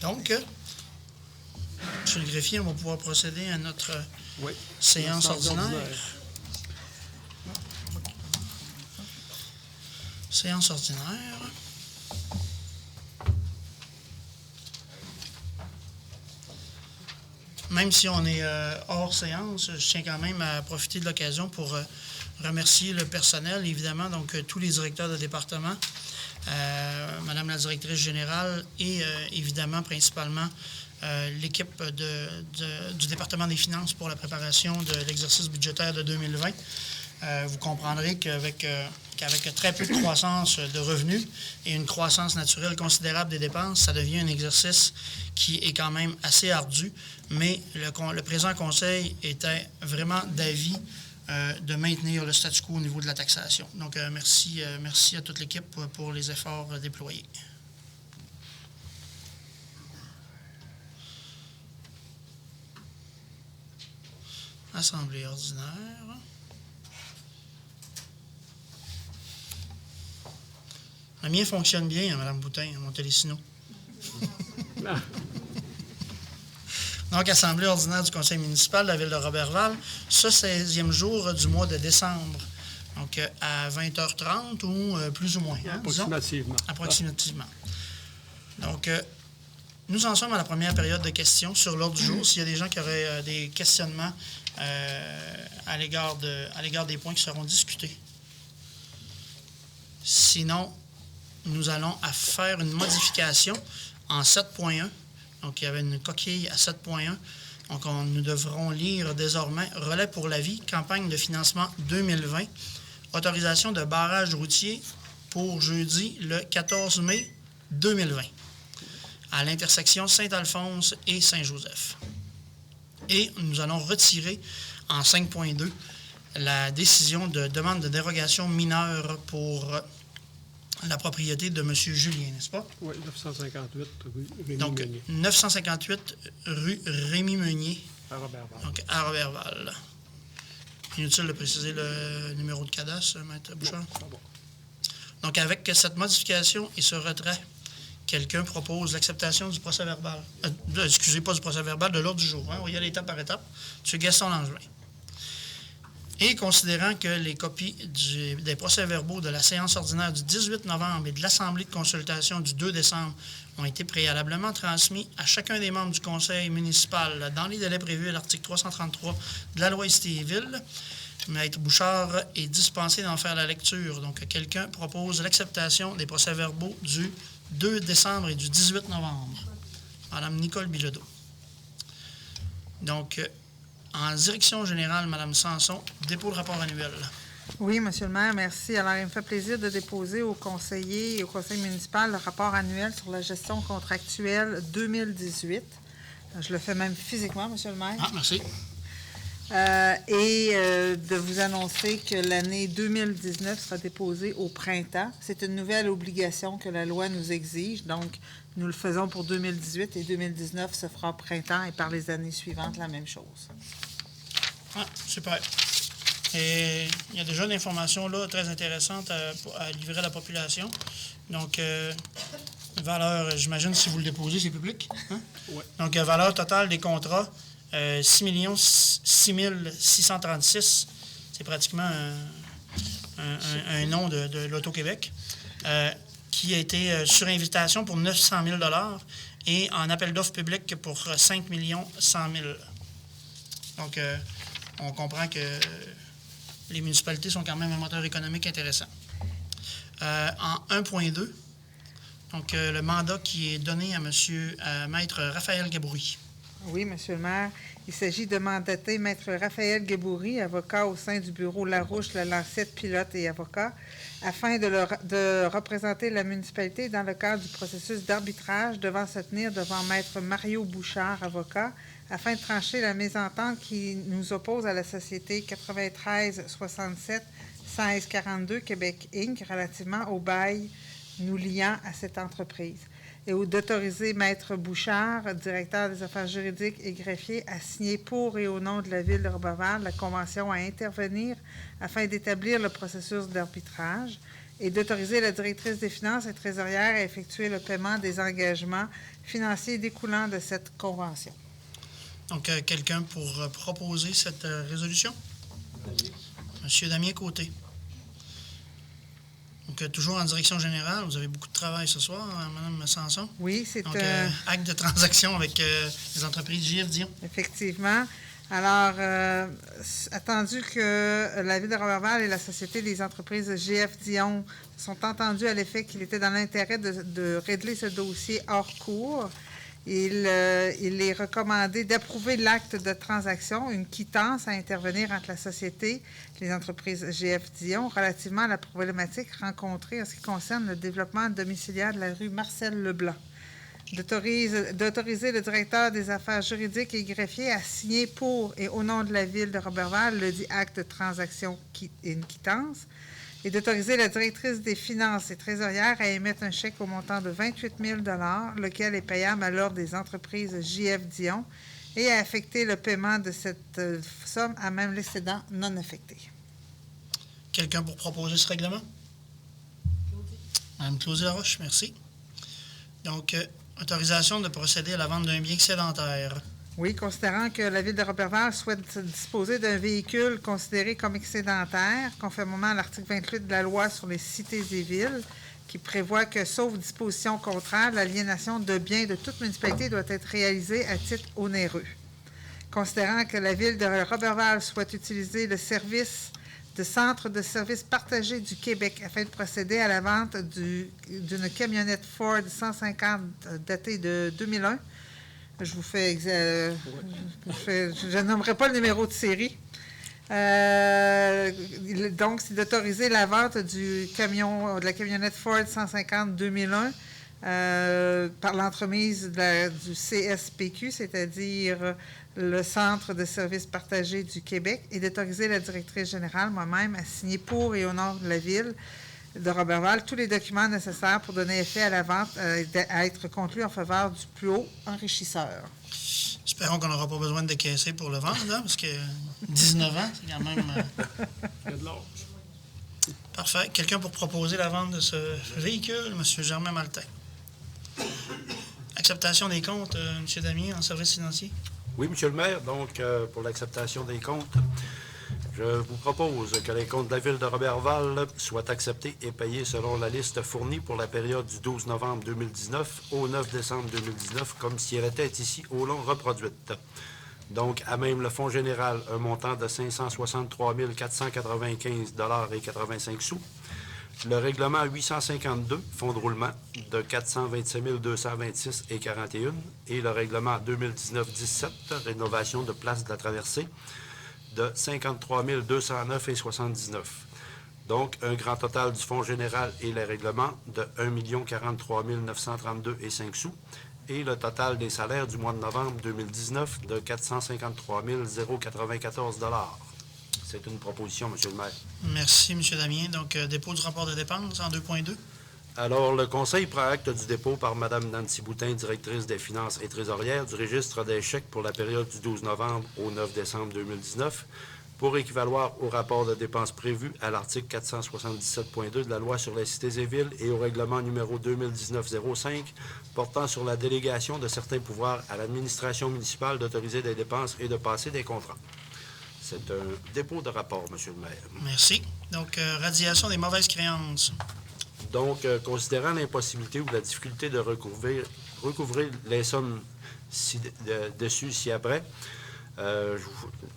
Donc, monsieur le greffier, on va pouvoir procéder à notre séance ordinaire. Séance ordinaire. Même si on est hors séance, je tiens quand même à profiter de l'occasion pour remercier le personnel, évidemment, donc tous les directeurs de département, Madame la directrice générale et évidemment, principalement, l'équipe du département des finances pour la préparation de l'exercice budgétaire de 2020. Vous comprendrez qu'avec très peu de croissance de revenus et une croissance naturelle considérable des dépenses, ça devient un exercice qui est quand même assez ardu, mais le présent conseil était vraiment d'avis de maintenir le statu quo au niveau de la taxation. Donc, merci à toute l'équipe pour les efforts déployés. Assemblée ordinaire. Le mien fonctionne bien, Mme Boutin, mon Télésino. Donc, Assemblée ordinaire du Conseil municipal de la Ville de Roberval, ce 16e jour du mois de décembre. Donc, à 20h30 ou plus ou moins. Hein, approximativement. Disons, approximativement. Donc, nous en sommes à la première période de questions sur l'ordre du jour. S'il y a des gens qui auraient des questionnements à l'égard des points qui seront discutés. Sinon, nous allons faire une modification en 7.1. Donc, il y avait une coquille à 7.1. Donc, nous devrons lire désormais « Relais pour la vie, campagne de financement 2020, autorisation de barrage routier pour jeudi le 14 mai 2020 à l'intersection Saint-Alphonse et Saint-Joseph. » Et nous allons retirer en 5.2 la décision de demande de dérogation mineure pour la propriété de M. Julien, n'est-ce pas? Oui, 958 rue Rémy-Meunier. Donc, 958 rue Rémy-Meunier. À Roberval. Donc, à Roberval. Inutile de préciser le numéro de cadastre, Maître Bouchard? Bon. Donc, avec cette modification et ce retrait, quelqu'un propose l'acceptation du procès-verbal. Excusez, pas du procès-verbal, de l'ordre du jour. Hein? On va y aller étape par étape. M. Gaston Langevin. Et considérant que les copies des procès-verbaux de la séance ordinaire du 18 novembre et de l'Assemblée de consultation du 2 décembre ont été préalablement transmis à chacun des membres du conseil municipal dans les délais prévus à l'article 333 de la loi Estéville, Maître Bouchard est dispensé d'en faire la lecture. Donc, quelqu'un propose l'acceptation des procès-verbaux du 2 décembre et du 18 novembre. Madame Nicole Bilodeau. Donc, en direction générale, Mme Sanson, dépôt de rapport annuel. Oui, Monsieur le maire, merci. Alors, il me fait plaisir de déposer au conseiller et au conseil municipal le rapport annuel sur la gestion contractuelle 2018. Je le fais même physiquement, Monsieur le maire. Ah, merci. De vous annoncer que l'année 2019 sera déposée au printemps. C'est une nouvelle obligation que la loi nous exige. Donc, nous le faisons pour 2018 et 2019 se fera au printemps et par les années suivantes, la même chose. Ah, super. Et il y a déjà une information là très intéressante à livrer à la population. Donc, valeur, j'imagine, si vous le déposez, c'est public. Hein? Ouais. Donc, valeur totale des contrats, 6 636. C'est pratiquement un nom de l'Auto-Québec, qui a été sur invitation pour 900 000 et en appel d'offres public pour 5 100 000. Donc, on comprend que les municipalités sont quand même un moteur économique intéressant. En 1.2, donc le mandat qui est donné à Maître Raphaël Gaboury. Oui, Monsieur le maire. Il s'agit de mandater Maître Raphaël Gaboury, avocat au sein du bureau Larouche, Le Lancette, pilote et avocat, afin de représenter la municipalité dans le cadre du processus d'arbitrage devant se tenir devant Maître Mario Bouchard, avocat, afin de trancher la mésentente qui nous oppose à la société 93 67 16 42 Québec Inc. relativement au bail nous liant à cette entreprise, et d'autoriser Maître Bouchard, directeur des affaires juridiques et greffier, à signer pour et au nom de la Ville de Roberval la convention à intervenir afin d'établir le processus d'arbitrage, et d'autoriser la directrice des finances et trésorière à effectuer le paiement des engagements financiers découlant de cette convention. Donc, quelqu'un pour proposer cette résolution? Monsieur Damien Côté. Donc, toujours en direction générale, vous avez beaucoup de travail ce soir, Mme Sanson. Oui, c'est donc, acte de transaction avec les entreprises JF Dion. Effectivement. Alors, attendu que la Ville de Roberval et la Société des entreprises GF Dion se sont entendus à l'effet qu'il était dans l'intérêt de régler ce dossier hors cours, il est recommandé d'approuver l'acte de transaction, une quittance à intervenir entre la Société, les entreprises GF Dion, relativement à la problématique rencontrée en ce qui concerne le développement domiciliaire de la rue Marcel Leblanc. d'autoriser le directeur des affaires juridiques et greffier à signer pour et au nom de la Ville de Roberval le dit acte de transaction et une quittance, et d'autoriser la directrice des finances et trésorière à émettre un chèque au montant de 28 000 $, lequel est payable à l'ordre des entreprises JF Dion, et à affecter le paiement de cette somme à même l'excédent non affecté. Quelqu'un pour proposer ce règlement? Mme Claudie-Laroche, merci. Donc, autorisation de procéder à la vente d'un bien excédentaire. Oui, considérant que la Ville de Roberval souhaite disposer d'un véhicule considéré comme excédentaire, conformément à l'article 28 de la loi sur les cités et villes, qui prévoit que, sauf disposition contraire, l'aliénation de biens de toute municipalité doit être réalisée à titre onéreux. Considérant que la Ville de Roberval souhaite utiliser le service de Centre de services partagés du Québec afin de procéder à la vente d'une camionnette Ford 150 datée de 2001. Je nommerai pas le numéro de série. Donc, c'est d'autoriser la vente de la camionnette Ford 150 2001 par l'entremise du CSPQ, c'est-à-dire le Centre de services partagés du Québec, et d'autoriser la directrice générale, moi-même, à signer pour et au nom de la Ville de Roberval tous les documents nécessaires pour donner effet à la vente à être conclus en faveur du plus haut enrichisseur. Espérons qu'on n'aura pas besoin de décaisser pour le vendre, hein, parce que 19 ans, c'est quand même... Il y a de l'âge. Parfait. Quelqu'un pour proposer la vente de ce véhicule? M. Germain Maltais. Acceptation des comptes, M. Damien, en service financier. Oui, M. le maire. Donc, pour l'acceptation des comptes, je vous propose que les comptes de la Ville de Roberval soient acceptés et payés selon la liste fournie pour la période du 12 novembre 2019 au 9 décembre 2019, comme si elle était ici au long reproduite. Donc, à même le Fonds général, un montant de 563 495 $ et 85 sous. Le règlement 852, fonds de roulement, de 427 226 et 41. Et le règlement 2019-17, rénovation de place de la traversée, de 53 209 et 79. Donc, un grand total du fonds général et les règlements de 1 043 932 et 5 sous. Et le total des salaires du mois de novembre 2019 de 453 094 $. C'est une proposition, M. le maire. Merci, M. Damien. Donc, dépôt du rapport de dépenses en 2.2. Alors, le Conseil prend acte du dépôt par Mme Nancy Boutin, directrice des finances et trésorière, du registre des chèques pour la période du 12 novembre au 9 décembre 2019, pour équivaloir au rapport de dépenses prévu à l'article 477.2 de la loi sur les cités et villes et au règlement numéro 2019-05 portant sur la délégation de certains pouvoirs à l'administration municipale d'autoriser des dépenses et de passer des contrats. C'est un dépôt de rapport, M. le maire. Merci. Donc, radiation des mauvaises créances. Donc, considérant l'impossibilité ou la difficulté de recouvrir les sommes dessus ci-après,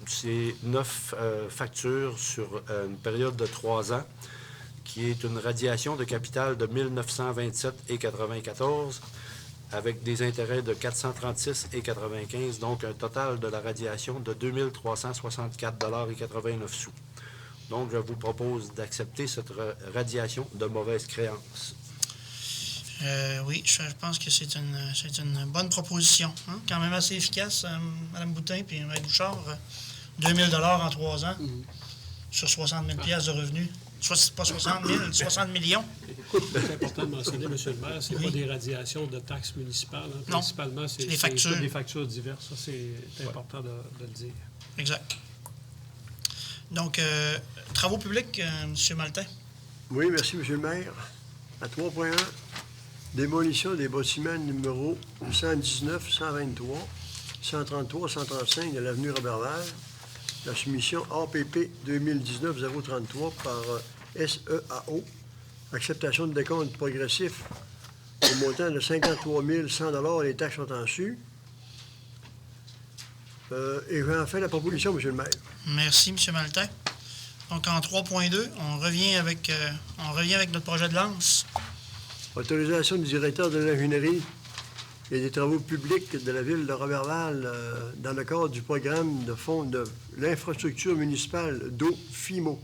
c'est 9 factures sur une période de 3 ans, qui est une radiation de capital de 1927,94 avec des intérêts de 436,95, donc un total de la radiation de 2364,89 $. Donc, je vous propose d'accepter cette radiation de mauvaise créance. Oui, je pense que c'est une bonne proposition. Hein? Quand même assez efficace, Mme Boutin et Mme Bouchard. 2 000 $ en 3 ans sur 60 000 $ de revenus. Pas 60 000, 60 millions. C'est important de mentionner, M. le maire, ce n'est pas des radiations de taxes municipales. Hein. Non, Principalement, c'est des factures. des factures diverses. Ça, c'est important de le dire. Exact. Donc, travaux publics, M. Maltais. Oui, merci, M. le maire. À 3.1, démolition des bâtiments numéros 119, 123, 133, 135 de l'avenue Roberval. La soumission APP 2019-033 par SEAO. Acceptation de décompte progressif au montant de 53 100 $. Les taxes sont en su. Et j'en fais la proposition, M. le maire. Merci, M. Maltais. Donc, en 3.2, on revient avec notre projet de lance. Autorisation du directeur de l'ingénierie et des travaux publics de la Ville de Roberval dans le cadre du programme de fonds de l'infrastructure municipale d'eau FIMO.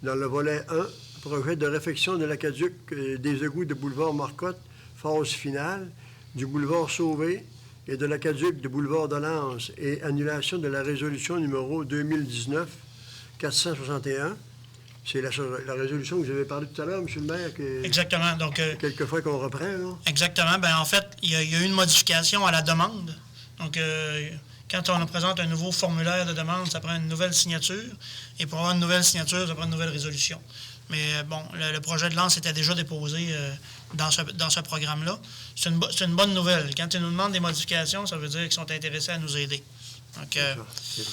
Dans le volet 1, projet de réfection de l'aqueduc des égouts de boulevard Marcotte, phase finale, du boulevard Sauvé et de l'aqueduc du boulevard de Lens et annulation de la résolution numéro 2019-461. C'est la résolution que vous avez parlé tout à l'heure, M. le maire, que Exactement. Donc, quelquefois qu'on reprend, là. exactement. Ben, en fait, il y a eu une modification à la demande. Donc, quand on présente un nouveau formulaire de demande, ça prend une nouvelle signature. Et pour avoir une nouvelle signature, ça prend une nouvelle résolution. Mais bon, le projet de lance était déjà déposé dans ce programme-là. C'est une bonne nouvelle. Quand ils nous demandent des modifications, ça veut dire qu'ils sont intéressés à nous aider. Donc, C'est vrai.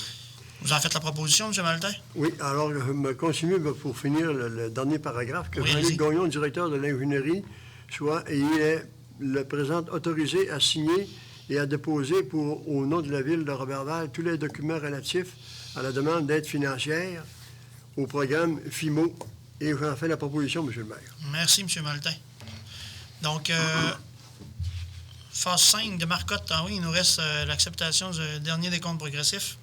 vous en faites la proposition, M. Maltais? Oui, alors je me continue pour finir le dernier paragraphe, que Oui, Jean-Luc allez-y. Gagnon, directeur de l'ingénierie, soit et il est le présent autorisé à signer et à déposer au nom de la ville de Roberval tous les documents relatifs à la demande d'aide financière au programme FIMO. Et j'en fais la proposition, M. le maire. Merci, M. Maltais. Donc, phase 5 de Marcotte, ah oui, il nous reste l'acceptation du dernier décompte progressif.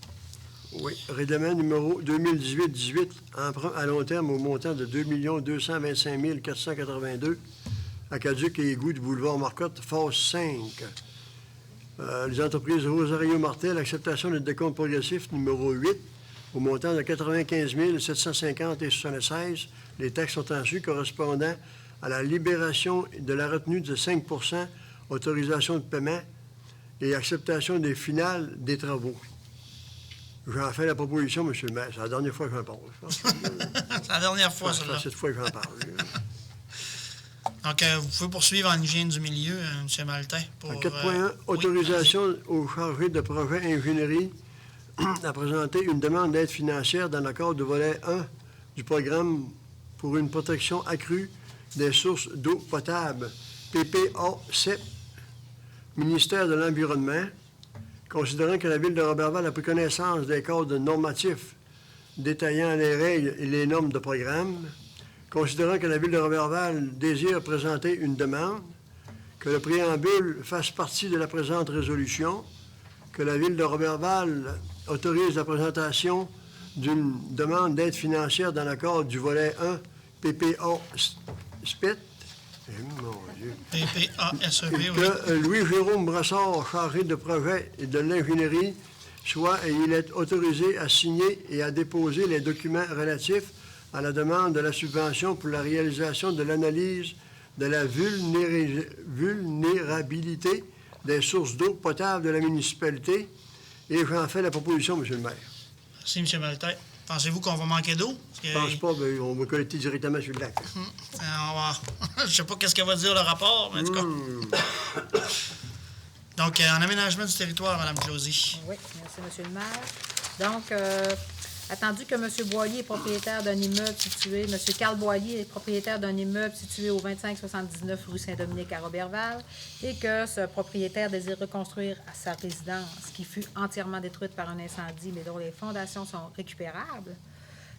Oui, règlement numéro 2018-18, emprunt à long terme au montant de 2 225 482, aqueduc et égout du boulevard Marcotte, phase 5. Les entreprises Rosario Martel, acceptation de décompte progressif numéro 8, au montant de 95 750 et 76. Les taxes sont en su correspondant à la libération de la retenue de 5 autorisation de paiement et acceptation des finales des travaux. J'en fais la proposition, M. le maire. C'est la dernière fois que j'en parle. C'est la dernière fois, C'est celle-là. cette fois que j'en parle. Donc, vous pouvez poursuivre en hygiène du milieu, M. Maltais. Pour, En 4.1, autorisation au chargé de projet ingénierie à présenter une demande d'aide financière dans le cadre du volet 1 du programme pour une protection accrue des sources d'eau potable, PPA-7, ministère de l'Environnement, considérant que la Ville de Roberval a pris connaissance des cadres normatifs détaillant les règles et les normes de programme, considérant que la Ville de Roberval désire présenter une demande, que le préambule fasse partie de la présente résolution, que la Ville de Roberval autorise la présentation d'une demande d'aide financière dans le cadre du volet 1 PPA-SPET, mon Dieu. PPASEP, oui. Que Louis-Jérôme Brassard, chargé de projet et de l'ingénierie, soit et il est autorisé à signer et à déposer les documents relatifs à la demande de la subvention pour la réalisation de l'analyse de la vulnérabilité des sources d'eau potable de la municipalité. Et j'en fais la proposition, M. le maire. Merci, M. Maltais. Pensez-vous qu'on va manquer d'eau? Je ne pense pas, mais on va collecter directement sur le lac. Je ne sais pas qu'est-ce qu'elle va dire le rapport, mais en tout cas. Donc, en aménagement du territoire, Mme Closy. Oui, merci, M. le maire. Donc, attendu que M. Boilly est propriétaire d'un immeuble situé, M. Carl Boilly est propriétaire d'un immeuble situé au 2579 rue Saint-Dominique à Roberval et que ce propriétaire désire reconstruire sa résidence qui fut entièrement détruite par un incendie mais dont les fondations sont récupérables.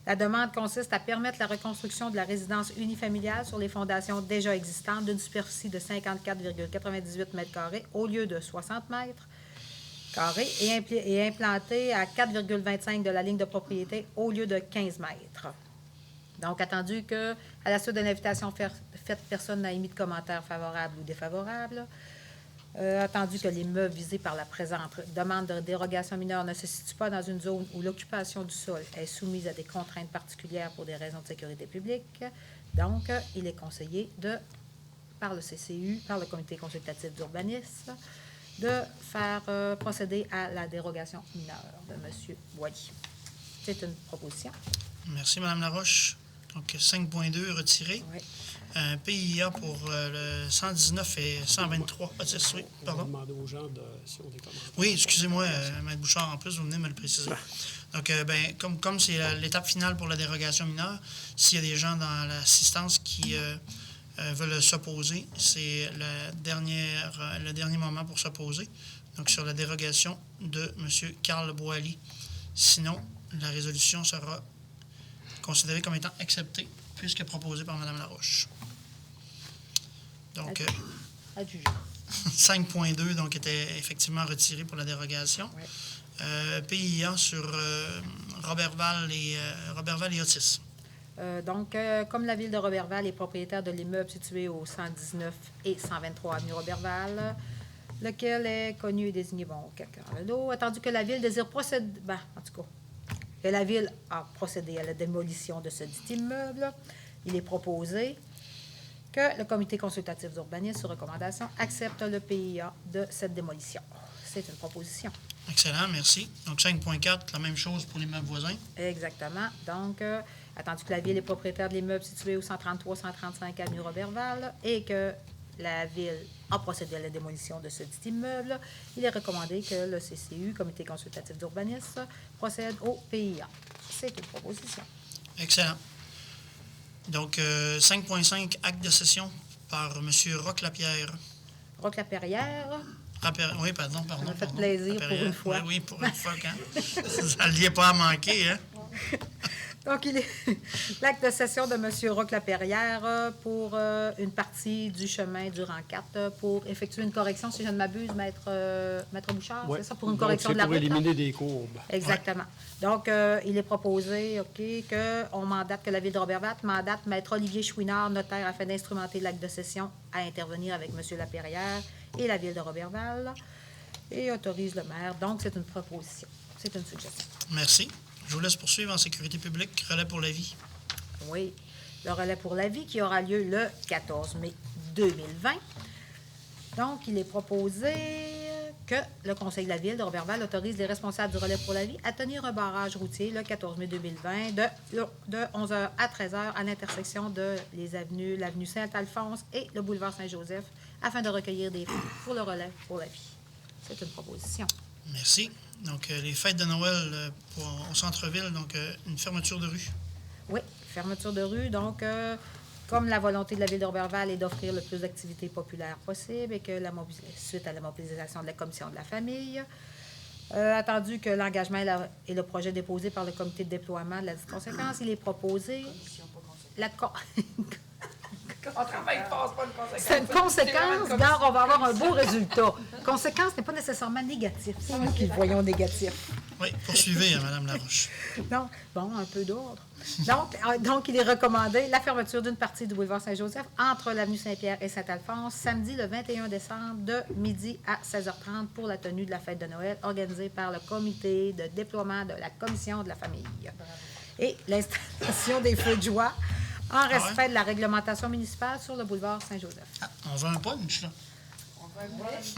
La demande consiste à permettre la reconstruction de la résidence unifamiliale sur les fondations déjà existantes d'une superficie de 54,98 m² au lieu de 60 m² et implanté à 4,25 de la ligne de propriété au lieu de 15 mètres. Donc, attendu que, à la suite de l'invitation faite, personne n'a émis de commentaires favorables ou défavorables. Attendu que l'immeuble visé par la présente demande de dérogation mineure ne se situe pas dans une zone où l'occupation du sol est soumise à des contraintes particulières pour des raisons de sécurité publique. Donc, il est conseillé par le CCU, par le Comité consultatif d'urbanisme, de faire procéder à la dérogation mineure de M. Boilly. C'est une proposition. Merci, Mme Laroche. Donc, 5.2 retiré. Oui. PIA pour le 119 et 123. Oui, On va pardon. demander aux gens si on des commentaires. Oui, excusez-moi, Maître Bouchard, en plus, vous venez me le préciser. Donc, comme c'est l'étape finale pour la dérogation mineure, s'il y a des gens dans l'assistance qui veulent s'opposer, c'est le dernier moment pour s'opposer. Donc, sur la dérogation de M. Carl Boilly. Sinon, la résolution sera considérée comme étant acceptée puisque proposée par Mme Laroche. Donc, Adjugé. 5.2 donc, était effectivement retiré pour la dérogation. Oui. PIA sur Roberval et Otis. Donc, comme la Ville de Roberval est propriétaire de l'immeuble situé au 119 et 123 avenue Roberval, lequel est connu et désigné, bon, quelqu'un dans le dos, attendu que la Ville désire procéder, en tout cas, que la Ville a procédé à la démolition de ce dit immeuble, il est proposé que le Comité consultatif d'urbanisme, sur recommandation, accepte le PIA de cette démolition. C'est une proposition. Excellent, merci. Donc 5.4, la même chose pour l'immeuble voisin. Exactement. Donc, attendu que la Ville est propriétaire de l'immeuble situé au 133-135 avenue Roberval et que la Ville a procédé à la démolition de ce dit immeuble, il est recommandé que le CCU, Comité consultatif d'urbanisme, procède au PIA. C'est une proposition. Excellent. Donc 5.5, acte de cession par M. Roch-Lapierre. Roch-Lapierre. Oui, pardon. Ça m'a fait plaisir pour une fois. Oui, pour une fois, quand. Ça ne l'y est pas à manquer, hein? Donc, il est l'acte de cession de M. Roch-Lapierre pour une partie du chemin du rang 4 pour effectuer une correction, si je ne m'abuse, Maître Bouchard, Ouais. c'est ça, pour une Donc, correction de la c'est route? pour éliminer des courbes. Exactement. Donc, il est proposé, qu'on mandate, que la Ville de Roberval mandate Maître Olivier Chouinard, notaire, afin d'instrumenter l'acte de cession à intervenir avec M. Lapierre et la Ville de Roberval et autorise le maire. Donc, c'est une proposition. C'est une suggestion. Merci. Je vous laisse poursuivre en sécurité publique, relais pour la vie. Oui. Le relais pour la vie qui aura lieu le 14 mai 2020. Donc, il est proposé que le Conseil de la Ville de Roberval autorise les responsables du relais pour la vie à tenir un barrage routier le 14 mai 2020 de 11h à 13h à l'intersection de l'avenue Saint-Alphonse et le boulevard Saint-Joseph afin de recueillir des fonds pour le relais pour la vie. C'est une proposition. Merci. Donc, les fêtes de Noël au centre-ville, donc une fermeture de rue. Oui, fermeture de rue. Donc, comme la volonté de la Ville de Roberval est d'offrir le plus d'activités populaires possible et que suite à la mobilisation de la Commission de la famille, attendu que l'engagement et le projet déposé par le comité de déploiement de la dite conséquence, il est proposé... C'est une conséquence, donc on va avoir un beau résultat. Conséquence n'est pas nécessairement négative. C'est nous qui le voyons négatif. Oui, poursuivez, Mme Larouche. Donc, bon, un peu d'ordre. Donc, il est recommandé la fermeture d'une partie du boulevard Saint-Joseph entre l'avenue Saint-Pierre et Saint-Alphonse samedi le 21 décembre de midi à 16h30 pour la tenue de la fête de Noël organisée par le comité de déploiement de la Commission de la famille. Et l'installation des feux de joie en respect de la réglementation municipale sur le boulevard Saint-Joseph. Ah, on veut un punch, là. On veut un punch.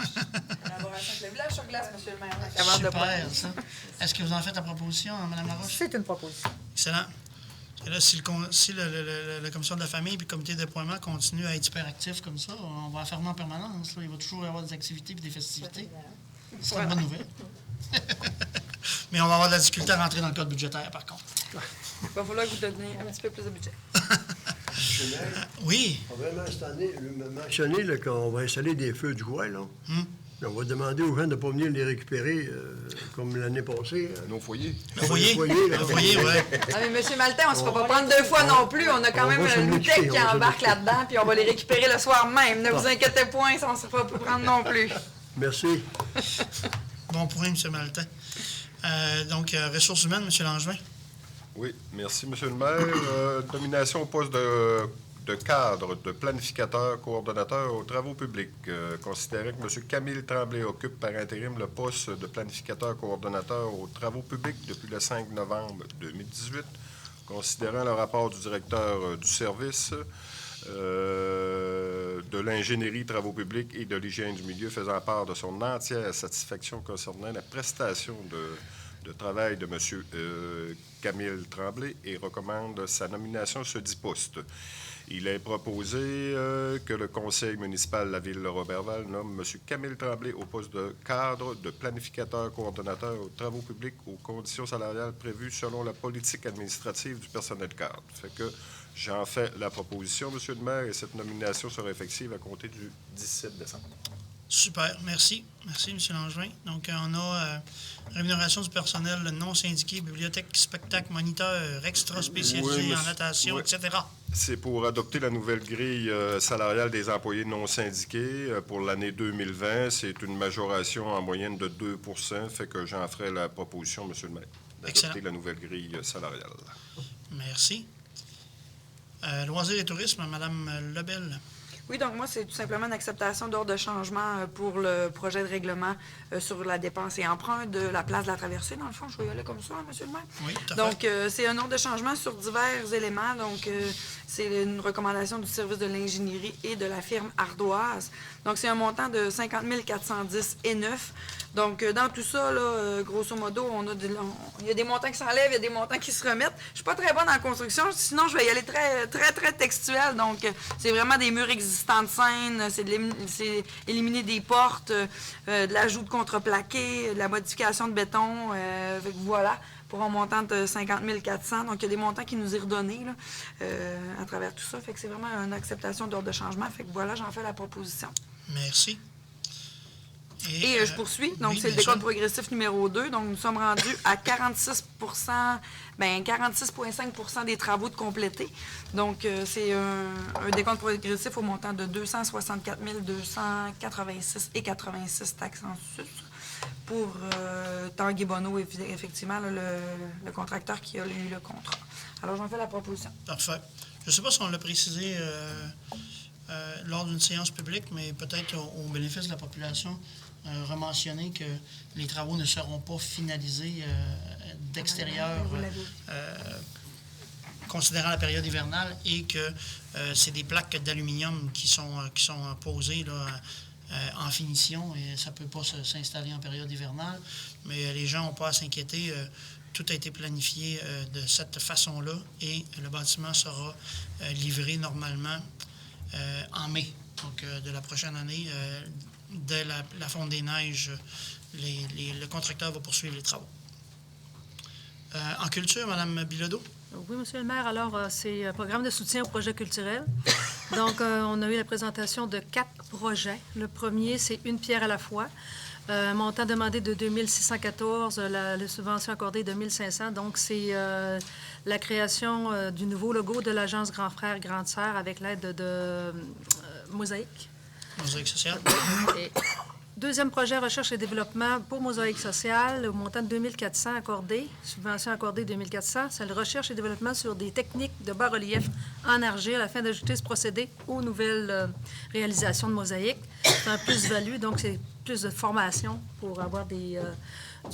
Collaboration avec le village sur glace, M. le maire. Super, ça. Est-ce que vous en faites la proposition, Mme Larouche? C'est une proposition. Excellent. Parce que là, si la Commission de la famille et le comité de déploiement continuent à être hyperactifs comme ça, on va fermer en permanence. Là. Il va toujours y avoir des activités et des festivités. Ce serait une bonne nouvelle. Mais on va avoir de la difficulté à rentrer dans le code budgétaire, par contre. Il va falloir que vous donniez un petit peu plus de budget. Oui. On va vraiment cette année mentionner là, qu'on va installer des feux de joie. Là. On va demander aux gens de ne pas venir les récupérer comme l'année passée. Nos foyers. Le foyer, oui, oui. Ah, mais M. Maltais, on ne se fera pas prendre deux fois non plus. On a quand même un Loutec qui embarque là-dedans, puis on va les récupérer le soir même. Ne vous inquiétez point, ça, on ne se fera pas prendre non plus. Merci. Bon point, M. Maltais. Donc, ressources humaines, M. Langevin. Oui, merci, M. le maire. Nomination au poste de cadre, de planificateur, coordonnateur aux travaux publics. Considérant que M. Camille Tremblay occupe par intérim le poste de planificateur, coordonnateur aux travaux publics depuis le 5 novembre 2018, considérant le rapport du directeur du service de l'ingénierie, travaux publics et de l'hygiène du milieu faisant part de son entière satisfaction concernant la prestation de travail de M. Camille Tremblay et recommande sa nomination sur ce dit poste. Il est proposé que le conseil municipal de la ville de Roberval nomme M. Camille Tremblay au poste de cadre, de planificateur, coordonnateur aux travaux publics aux conditions salariales prévues selon la politique administrative du personnel cadre. Fait que j'en fais la proposition, M. le maire, et cette nomination sera effective à compter du 17 décembre. Super, merci. Merci, M. Langevin. Donc, on a rémunération du personnel non syndiqué, bibliothèque, spectacle, moniteur, extra spécialisé en natation, etc. C'est pour adopter la nouvelle grille salariale des employés non syndiqués pour l'année 2020. C'est une majoration en moyenne de 2 %, fait que j'en ferai la proposition, M. le maire, d'adopter la nouvelle grille salariale. Merci. Loisirs et tourisme, Mme Lebel. Oui, donc moi, c'est tout simplement une acceptation d'ordre de changement pour le projet de règlement sur la dépense et emprunt de la place de la traversée. Dans le fond, je vais y aller comme ça, M. le maire. Oui, tout à fait. Donc, c'est un ordre de changement sur divers éléments. Donc, c'est une recommandation du service de l'ingénierie et de la firme Ardoise. Donc, c'est un montant de 50 410 et 9. Donc, dans tout ça, là, grosso modo, il y a des montants qui s'enlèvent, il y a des montants qui se remettent. Je suis pas très bonne en construction, sinon je vais y aller très, très, très textuel. Donc, c'est vraiment des murs existants de scène, c'est éliminer des portes, de l'ajout de contreplaqué, de la modification de béton. Fait que voilà, pour un montant de 50 400. Donc, il y a des montants qui nous est redonnés là, à travers tout ça. Fait que c'est vraiment une acceptation d'ordre de changement. Fait que voilà, j'en fais la proposition. Merci. Et je poursuis. Donc, oui, c'est le bien sûr. décompte progressif numéro 2. Donc, nous sommes rendus à 46,5 des travaux de complétés. Donc, c'est un décompte progressif au montant de 264 286 et 86 taxes en sus pour Tanguy Bonneau, effectivement, là, le contracteur qui a eu le contrat. Alors, j'en fais la proposition. Parfait. Je ne sais pas si on l'a précisé lors d'une séance publique, mais peut-être au bénéfice de la population, rementionner que les travaux ne seront pas finalisés d'extérieur considérant la période hivernale et que c'est des plaques d'aluminium qui sont posées là, en finition et ça ne peut pas s'installer en période hivernale. Mais les gens n'ont pas à s'inquiéter. Tout a été planifié de cette façon-là et le bâtiment sera livré normalement en mai, donc de la prochaine année. Dès la fonte des neiges, le contracteur va poursuivre les travaux. En culture, Mme Bilodeau? Oui, Monsieur le maire. Alors, c'est un programme de soutien au projet culturel. Donc, on a eu la présentation de 4 projets. Le premier, c'est Une pierre à la fois. Montant demandé de 2 614, la subvention accordée de 1 500. Donc, c'est la création du nouveau logo de l'Agence Grand Frère, Grande Sœur avec l'aide de Mosaïque. Mosaïque sociale. Et deuxième projet, recherche et développement pour Mosaïque sociale, au montant de 2 400 accordé, subvention accordée 2 400. C'est la recherche et développement sur des techniques de bas-relief en argile afin d'ajouter ce procédé aux nouvelles réalisations de Mosaïque. C'est un plus-value, donc c'est plus de formation pour avoir du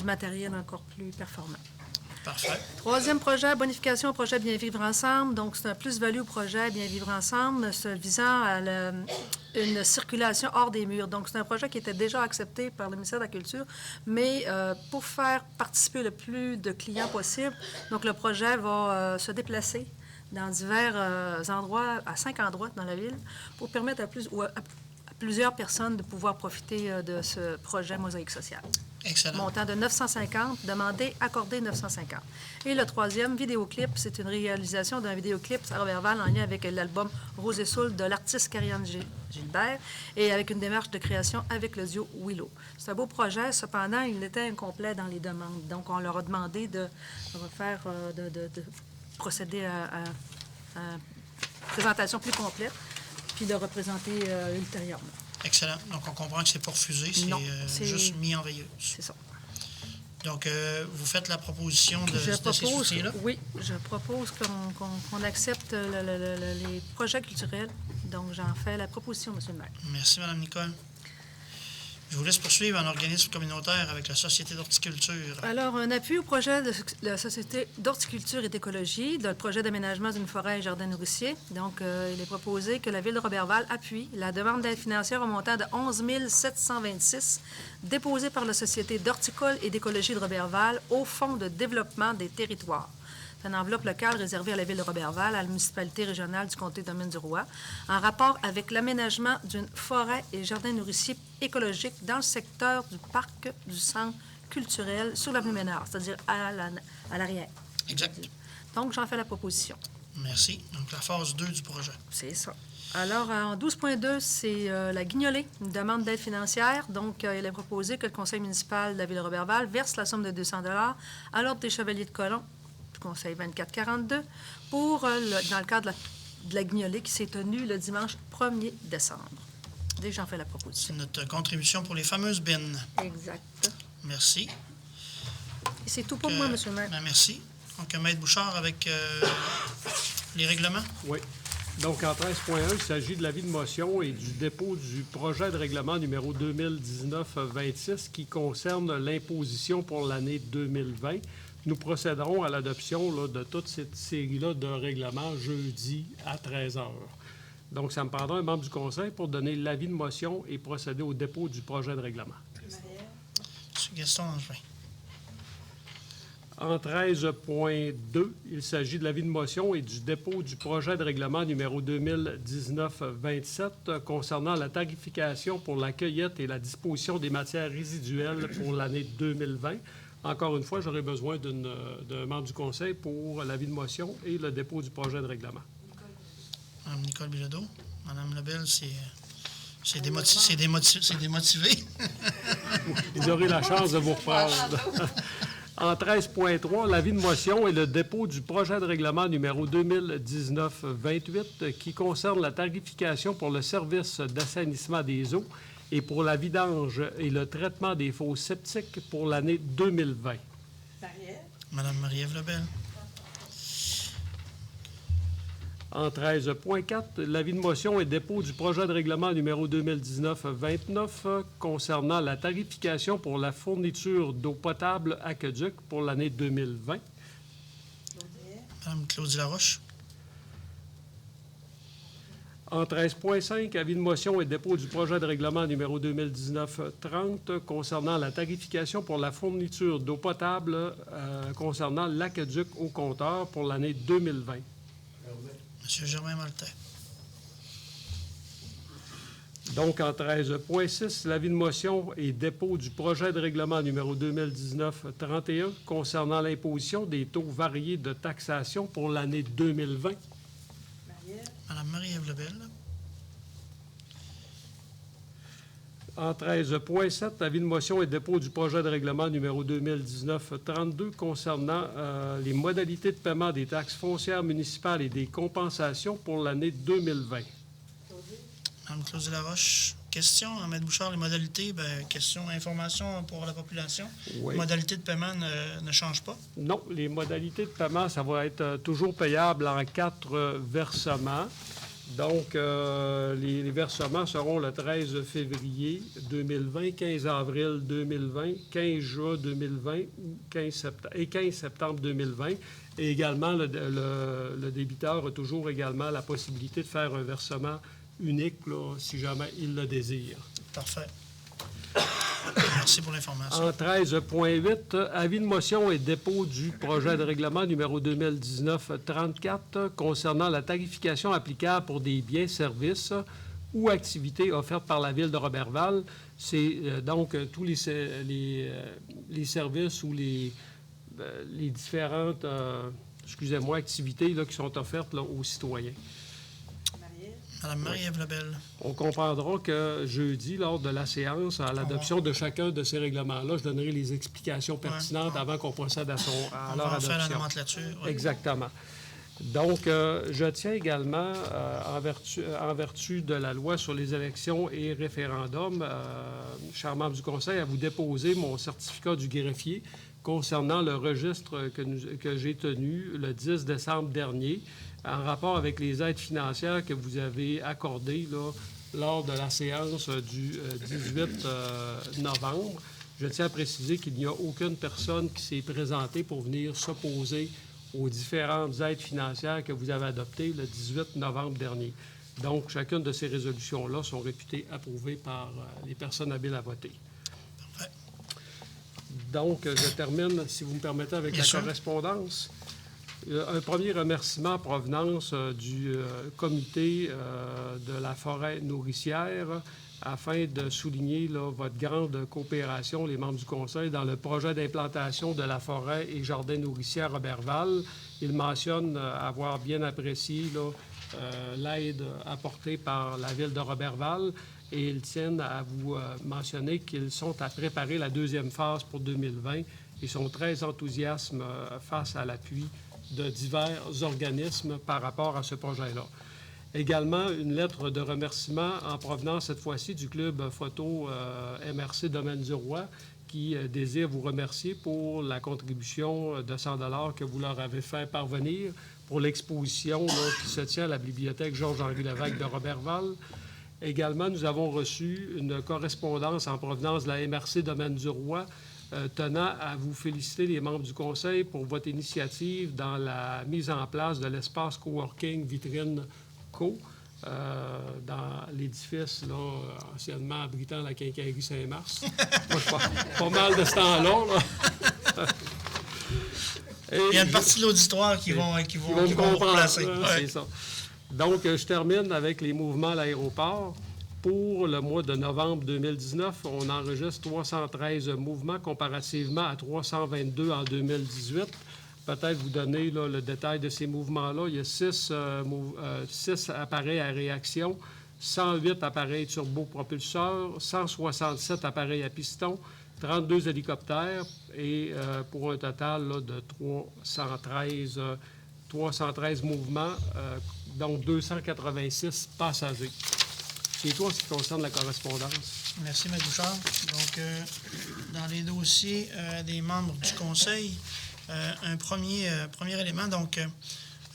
matériel encore plus performant. Parfait. Troisième projet, bonification au projet Bien vivre ensemble. Donc, c'est un plus-value au projet Bien vivre ensemble, visant à une circulation hors des murs. Donc, c'est un projet qui était déjà accepté par le ministère de la Culture, mais pour faire participer le plus de clients possible, donc le projet va se déplacer dans divers endroits, à 5 endroits dans la ville, pour permettre à plusieurs personnes de pouvoir profiter de ce projet Mosaïque sociale. Excellent. Montant de 950, demandé, accordé 950. Et le troisième, vidéoclip, c'est une réalisation d'un vidéoclip à Roberval en lien avec l'album Rose et Soul de l'artiste Karianne Gilbert et avec une démarche de création avec le duo Willow. C'est un beau projet, cependant, il était incomplet dans les demandes. Donc, on leur a demandé de refaire, de procéder à une présentation plus complète puis de représenter ultérieurement. Excellent. Donc, on comprend que c'est pas refusé, c'est juste mis en veilleuse. C'est ça. Donc, vous faites la proposition de ces soutiens-là? Oui, je propose qu'on accepte les projets culturels. Donc, j'en fais la proposition, M. le maire. Merci, Mme Nicole. Je vous laisse poursuivre en organisme communautaire avec la Société d'horticulture. Alors, un appui au projet de la Société d'horticulture et d'écologie, le projet d'aménagement d'une forêt et jardin nourricier. Donc, il est proposé que la Ville de Roberval appuie la demande d'aide financière au montant de 11 726 déposée par la Société d'horticole et d'écologie de Roberval au Fonds de développement des territoires. C'est une enveloppe locale réservée à la Ville de Roberval, à la municipalité régionale du comté de Domaine-du-Roi, en rapport avec l'aménagement d'une forêt et jardin nourricier écologique dans le secteur du parc du centre culturel sur l'avenue Ménard, c'est-à-dire à l'arrière. Exact. Donc, j'en fais la proposition. Merci. Donc, la phase 2 du projet. C'est ça. Alors, en 12.2, c'est la Guignolée, une demande d'aide financière. Donc, il est proposé que le conseil municipal de la Ville de Roberval verse la somme de 200 $ à l'Ordre des Chevaliers de Colomb, Conseil 2442, pour, dans le cadre de la Guignolée qui s'est tenue le dimanche 1er décembre. Déjà, j'en fais la proposition. C'est notre contribution pour les fameuses bines. Exact. Merci. Et c'est tout pour moi, M. le maire. Merci. Donc, Maître Bouchard avec les règlements. Oui. Donc, en 13.1, il s'agit de l'avis de motion et du dépôt du projet de règlement numéro 2019-26 qui concerne l'imposition pour l'année 2020. Nous procéderons à l'adoption là, de toute cette série-là de règlements jeudi à 13 h. Donc, ça me prendra un membre du Conseil pour donner l'avis de motion et procéder au dépôt du projet de règlement. M. Gaston Langevin. En 13.2, il s'agit de l'avis de motion et du dépôt du projet de règlement numéro 2019-27 concernant la tarification pour la cueillette et la disposition des matières résiduelles pour l'année 2020. Encore une fois, j'aurai besoin d'un membre du Conseil pour l'avis de motion et le dépôt du projet de règlement. Mme Nicole Bilodeau. Mme Lebel, c'est démotivé. Vous aurez la chance de vous reprendre. En 13.3, l'avis de motion et le dépôt du projet de règlement numéro 2019-28 qui concerne la tarification pour le service d'assainissement des eaux et pour la vidange et le traitement des fosses septiques pour l'année 2020. Mme Marie-Ève Lebel. En 13.4, l'avis de motion et dépôt du projet de règlement numéro 2019-29 concernant la tarification pour la fourniture d'eau potable aqueduc pour l'année 2020. Mme Claudie Laroche. En 13.5, avis de motion et dépôt du projet de règlement numéro 2019-30 concernant la tarification pour la fourniture d'eau potable concernant l'aqueduc au compteur pour l'année 2020. M. Germain Maltais. Donc, en 13.6, l'avis de motion et dépôt du projet de règlement numéro 2019-31 concernant l'imposition des taux variés de taxation pour l'année 2020. Mme Marie-Ève Lebel. En 13.7, avis de motion et dépôt du projet de règlement numéro 2019-32 concernant les modalités de paiement des taxes foncières municipales et des compensations pour l'année 2020. Mme Claudie Laroche. Question, M. Bouchard, les modalités, question, information pour la population. Oui. Les modalités de paiement ne changent pas? Non, les modalités de paiement, ça va être toujours payable en 4 versements. Donc, les versements seront le 13 février 2020, 15 avril 2020, 15 juin 2020 et 15 septembre 2020. Et également, le débiteur a toujours également la possibilité de faire un versement unique, là, si jamais il le désire. Parfait. Merci pour l'information. En 13.8, avis de motion et dépôt du projet de règlement numéro 2019-34 concernant la tarification applicable pour des biens, services ou activités offertes par la Ville de Roberval. C'est donc tous les services ou les différentes activités là, qui sont offertes là, aux citoyens. Mme Marie-Ève Lebel. On comprendra que jeudi, lors de la séance, à l'adoption de chacun de ces règlements-là, je donnerai les explications pertinentes avant qu'on procède à leur adoption. On va faire la nomenclature. Oui. Exactement. Donc, je tiens également, en vertu de la loi sur les élections et référendums, cher membre du Conseil, à vous déposer mon certificat du greffier concernant le registre que j'ai tenu le 10 décembre dernier, en rapport avec les aides financières que vous avez accordées là, lors de la séance du 18 novembre. Je tiens à préciser qu'il n'y a aucune personne qui s'est présentée pour venir s'opposer aux différentes aides financières que vous avez adoptées le 18 novembre dernier. Donc, chacune de ces résolutions-là sont réputées approuvées par les personnes habiles à voter. Parfait. Donc, je termine, si vous me permettez, avec la correspondance. Un premier remerciement en provenance du comité de la forêt nourricière afin de souligner là, votre grande coopération, les membres du Conseil, dans le projet d'implantation de la forêt et jardin nourricier à Roberval. Il mentionne avoir bien apprécié l'aide apportée par la Ville de Roberval et ils tiennent à vous mentionner qu'ils sont à préparer la deuxième phase pour 2020. Ils sont très enthousiastes face à l'appui de divers organismes par rapport à ce projet-là. Également, une lettre de remerciement en provenance cette fois-ci du club photo MRC Domaine du Roi qui désire vous remercier pour la contribution de 100 $ que vous leur avez fait parvenir pour l'exposition là, qui se tient à la bibliothèque Georges-Henri Lévesque de Roberval. Également, nous avons reçu une correspondance en provenance de la MRC Domaine du Roi tenant à vous féliciter, les membres du Conseil, pour votre initiative dans la mise en place de l'espace coworking Vitrine Co. Dans l'édifice, là, anciennement abritant la quincaillerie Saint-Mars. pas mal de ce temps-là. Là. Il y a une partie de l'auditoire qui vont remplacer. C'est ça. Donc, je termine avec les mouvements à l'aéroport. Pour le mois de novembre 2019, on enregistre 313 mouvements comparativement à 322 en 2018. Peut-être vous donner là, le détail de ces mouvements-là. Il y a 6 appareils à réaction, 108 appareils turbopropulseurs, 167 appareils à piston, 32 hélicoptères et pour un total là, de 313 mouvements, donc 286 passagers. C'est tout en ce qui concerne la correspondance. Merci, M. Bouchard. Donc, dans les dossiers des membres du Conseil, un premier élément, donc,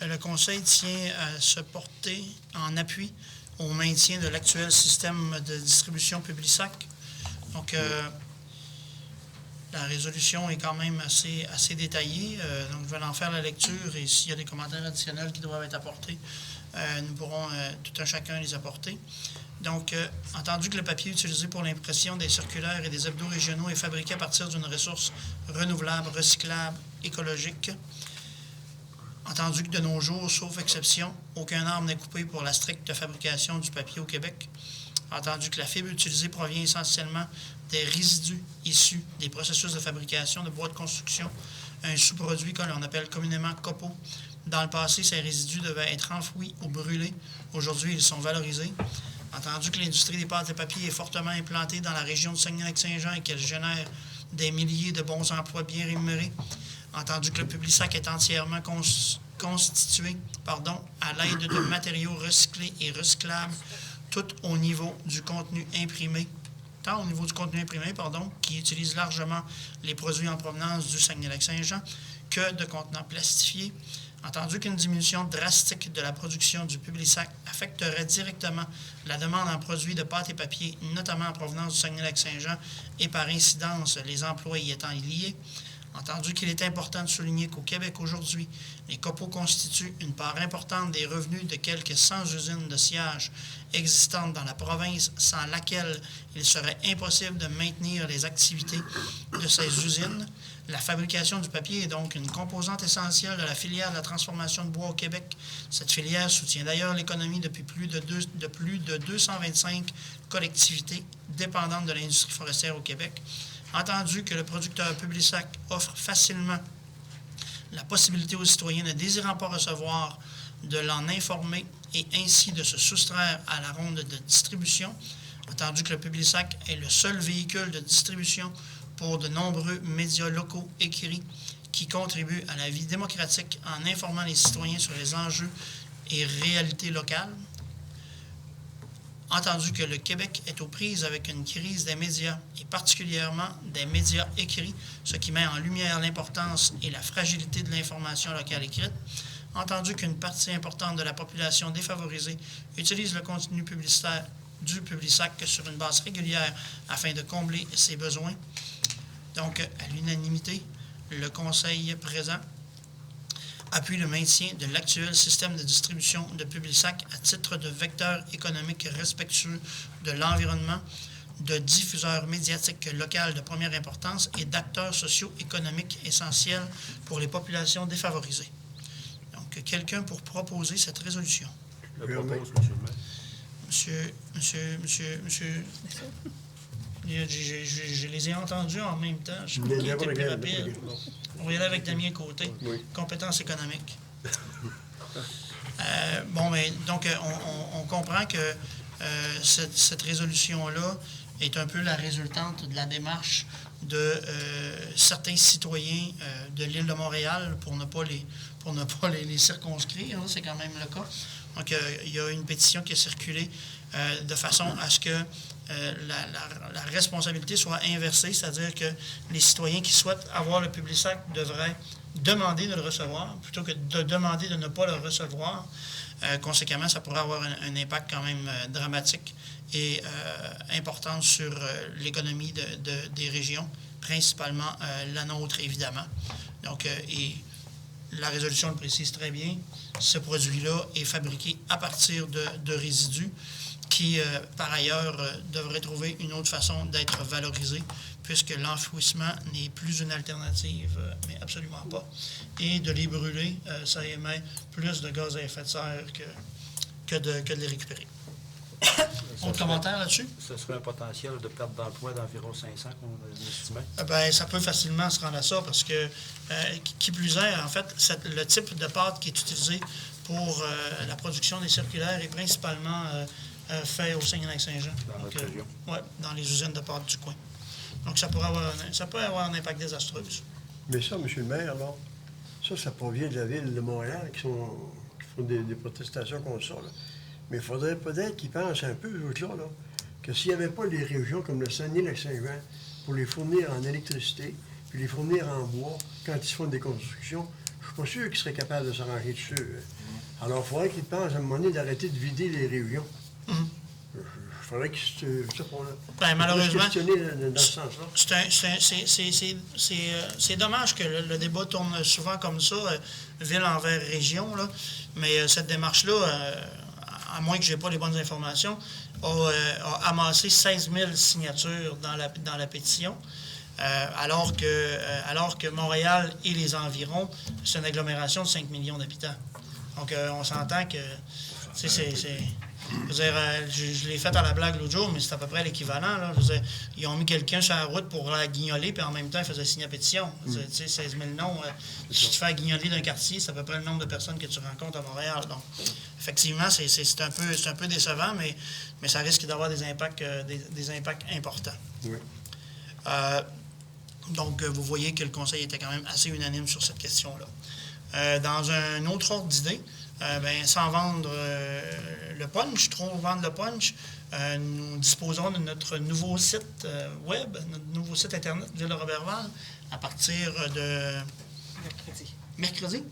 le Conseil tient à se porter en appui au maintien de l'actuel système de distribution Publisac. Donc, la résolution est quand même assez détaillée, donc je vais en faire la lecture et s'il y a des commentaires additionnels qui doivent être apportés, nous pourrons tout un chacun les apporter. Donc, entendu que le papier utilisé pour l'impression des circulaires et des hebdos régionaux est fabriqué à partir d'une ressource renouvelable, recyclable, écologique, entendu que de nos jours, sauf exception, aucun arbre n'est coupé pour la stricte fabrication du papier au Québec, entendu que la fibre utilisée provient essentiellement des résidus issus des processus de fabrication de bois de construction, un sous-produit que l'on appelle communément copeaux. Dans le passé, ces résidus devaient être enfouis ou brûlés. Aujourd'hui, ils sont valorisés. Entendu que l'industrie des pâtes et papier est fortement implantée dans la région de Saguenay-Lac-Saint-Jean et qu'elle génère des milliers de bons emplois bien rémunérés. Entendu que le Publisac est entièrement constitué à l'aide de matériaux recyclés et recyclables, tout au niveau du contenu imprimé, qui utilise largement les produits en provenance du Saguenay-Lac-Saint-Jean, que de contenants plastifiés. Entendu qu'une diminution drastique de la production du Publisac affecterait directement la demande en produits de pâte et papier, notamment en provenance du Saguenay-Lac-Saint-Jean, et par incidence les emplois y étant liés. Entendu qu'il est important de souligner qu'au Québec aujourd'hui, les copeaux constituent une part importante des revenus de quelques 100 usines de sciage existantes dans la province, sans laquelle il serait impossible de maintenir les activités de ces usines. La fabrication du papier est donc une composante essentielle de la filière de la transformation de bois au Québec. Cette filière soutient d'ailleurs l'économie depuis plus de 225 collectivités dépendantes de l'industrie forestière au Québec. Entendu que le producteur Publisac offre facilement la possibilité aux citoyens ne désirant pas recevoir de l'en informer et ainsi de se soustraire à la ronde de distribution, entendu que le Publisac est le seul véhicule de distribution pour de nombreux médias locaux écrits qui contribuent à la vie démocratique en informant les citoyens sur les enjeux et réalités locales. Entendu que le Québec est aux prises avec une crise des médias, et particulièrement des médias écrits, ce qui met en lumière l'importance et la fragilité de l'information locale écrite. Entendu qu'une partie importante de la population défavorisée utilise le contenu publicitaire du Publisac sur une base régulière afin de combler ses besoins. Donc, à l'unanimité, le Conseil présent appuie le maintien de l'actuel système de distribution de Publisac à titre de vecteur économique respectueux de l'environnement, de diffuseur médiatique local de première importance et d'acteurs socio-économiques essentiels pour les populations défavorisées. Donc, quelqu'un pour proposer cette résolution? Je propose, M. le maire. Monsieur. Je les ai entendus en même temps. Je crois qu'il était plus rapide. On va y aller avec Damien Côté. Oui. Compétences économiques. Donc, on comprend que cette résolution-là est un peu la résultante de la démarche de certains citoyens de l'île de Montréal pour ne pas les circonscrire. Hein, c'est quand même le cas. Donc, il y a une pétition qui a circulé de façon à ce que la responsabilité soit inversée, c'est-à-dire que les citoyens qui souhaitent avoir le Publisac devraient demander de le recevoir plutôt que de demander de ne pas le recevoir. Conséquemment, ça pourrait avoir un impact quand même dramatique et important sur l'économie des régions, principalement la nôtre, évidemment. Donc, et la résolution le précise très bien, ce produit-là est fabriqué à partir de résidus qui, par ailleurs, devraient trouver une autre façon d'être valorisés, puisque l'enfouissement n'est plus une alternative, mais absolument pas. Et de les brûler, ça émet plus de gaz à effet de serre que de les récupérer. Autre commentaire là-dessus? Ce serait un potentiel de perte d'emploi d'environ 500 qu'on estimait? Bien, ça peut facilement se rendre à ça parce que, qui plus est, en fait, le type de pâte qui est utilisé pour la production des circulaires est principalement fait au Saguenay-Saint-Jean. Dans notre région? Oui, dans les usines de pâte du coin. Donc, ça peut avoir un impact désastreux. Mais ça, M. le maire, là, ça provient de la ville de Montréal qui font des protestations contre ça. Là. Mais il faudrait peut-être qu'ils pensent un peu, eux autres là, que s'il n'y avait pas des régions comme le Saguenay-Lac-Saint-Jean pour les fournir en électricité, puis les fournir en bois quand ils font des constructions, je ne suis pas sûr qu'ils seraient capables de s'arranger dessus. Alors, il faudrait qu'ils pensent à un moment donné d'arrêter de vider les régions. Il faudrait qu'ils ben, malheureusement, dans ce sens-là. C'est dommage que le débat tourne souvent comme ça, ville envers région, là. Mais cette démarche-là, à moins que je n'ai pas les bonnes informations, a amassé 16 000 signatures dans la pétition, alors que Montréal et les environs, c'est une agglomération de 5 millions d'habitants. Donc, on s'entend que je veux dire, je l'ai fait à la blague l'autre jour, mais c'est à peu près l'équivalent. Là. Je veux dire, ils ont mis quelqu'un sur la route pour la guignoler, puis en même temps, ils faisaient signer la pétition. Tu sais, 16 000 noms. Si tu te fais guignoler d'un quartier, c'est à peu près le nombre de personnes que tu rencontres à Montréal. Donc, effectivement, c'est un peu décevant, mais ça risque d'avoir des impacts importants. Oui. Donc, vous voyez que le Conseil était quand même assez unanime sur cette question-là. Dans un autre ordre d'idée, sans vendre le punch, trop vendre le punch, nous disposons de notre nouveau site web, notre nouveau site Internet Ville de Roberval, à partir de mercredi.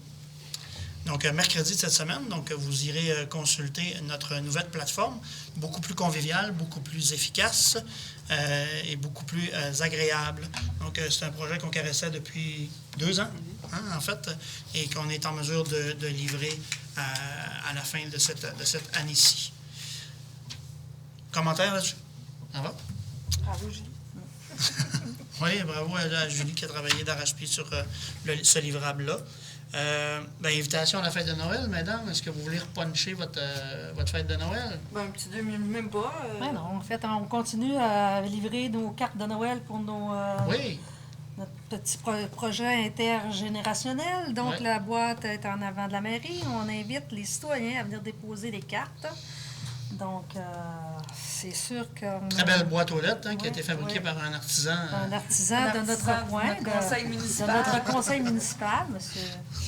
Donc, mercredi de cette semaine, donc vous irez consulter notre nouvelle plateforme, beaucoup plus conviviale, beaucoup plus efficace et beaucoup plus agréable. Donc, c'est un projet qu'on caressait depuis 2 ans, en fait, et qu'on est en mesure de livrer à la fin de cette année-ci. Commentaire là-dessus? Ça va? Bravo, Julie. Oui, bravo à Julie qui a travaillé d'arrache-pied sur ce livrable-là. Invitation à la fête de Noël, mesdames. Est-ce que vous voulez repuncher votre fête de Noël? Un petit 2 minutes, même pas. Non, en fait, on continue à livrer nos cartes de Noël pour Oui. notre petit projet intergénérationnel. Donc, Ouais. La boîte est en avant de la mairie. On invite les citoyens à venir déposer les cartes. Donc, c'est sûr qu'on Très belle boîte aux lettres qui a Ouais, été fabriquée ouais. par un artisan. un artisan de notre coin, notre conseil municipal. de notre conseil municipal, monsieur.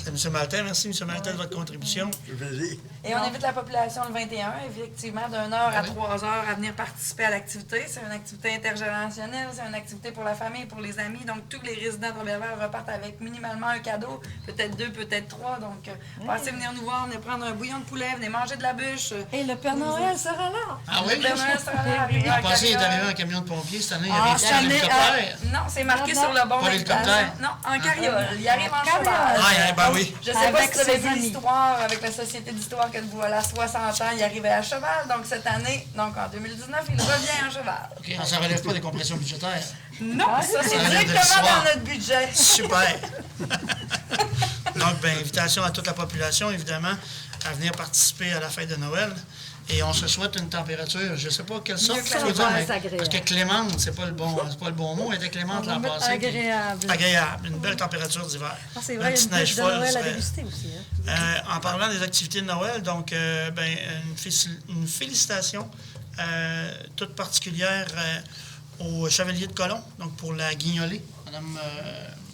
M. Maltais, merci, M. Maltais, de votre contribution. Je veux dire. Et on invite la population le 21, effectivement, d'1 heure à 3 heures à venir participer à l'activité. C'est une activité intergénérationnelle, c'est une activité pour la famille, pour les amis. Donc, tous les résidents de Roberval repartent avec minimalement un cadeau, peut-être 2, peut-être 3. Donc, passez venir nous voir, venir prendre un bouillon de poulet, venir manger de la bûche. Et le Père Noël sera là. Ah oui? Le Père Noël sera là, arrivé L'an en passé, il est carriole. arrivé en camion de pompiers. Cette année, il Ah, arrive cette sur année, l'hélicoptère. Non, c'est marqué Non, sur le bon pas l'hélicoptère. Non, en carriole. Il arrive en Carriole. cheval. Ben oui. Je sais pas Avec si vous avez ses vu amis. l'histoire avec la Société d'histoire que voilà 60 ans, il arrivait à cheval. Donc cette année, donc en 2019, il revient en cheval. OK, ça ne relève pas des compressions budgétaires. Non, ça c'est Ça relève de directement l'histoire. dans notre budget. Super! Donc, invitation à toute la population, évidemment, à venir participer à la fête de Noël. Et on se souhaite une température, je ne sais pas quelle sorte, que faut la dire, mais- agréable. parce que clémente, c'est pas le bon mot. Elle était clémente l'an passé. Agréable. Agréable, une belle température d'hiver. Ah, c'est Une vrai, il y a petite une neige bûche de folle Noël à serait- déguster aussi. Hein? En parlant des activités de Noël, donc, une félicitation toute particulière au Chevalier de Colomb, donc pour la guignolée.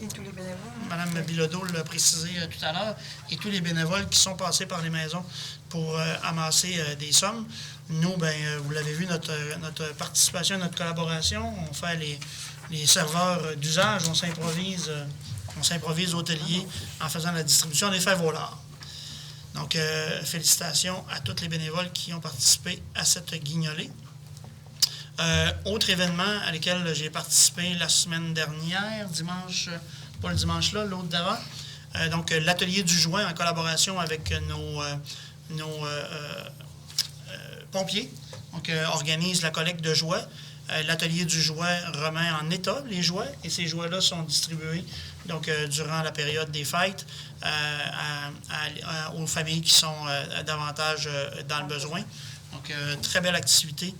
Et tous les bénévoles. Madame Bilodeau l'a précisé tout à l'heure, et tous les bénévoles qui sont passés par les maisons pour amasser des sommes. Nous, vous l'avez vu, notre participation, notre collaboration, on fait les serveurs d'usage, on s'improvise s'improvise hôtelier en faisant la distribution des fèves au lard. Donc, félicitations à tous les bénévoles qui ont participé à cette guignolée. Autre événement à lequel j'ai participé la semaine dernière, dimanche, pas le dimanche là, l'autre d'avant, donc l'atelier du joint en collaboration avec nos pompiers, donc organise la collecte de jouets. L'atelier du jouet remet en état les jouets et ces jouets-là sont distribués donc, durant la période des fêtes aux familles qui sont davantage dans le besoin. Donc, très belle activité.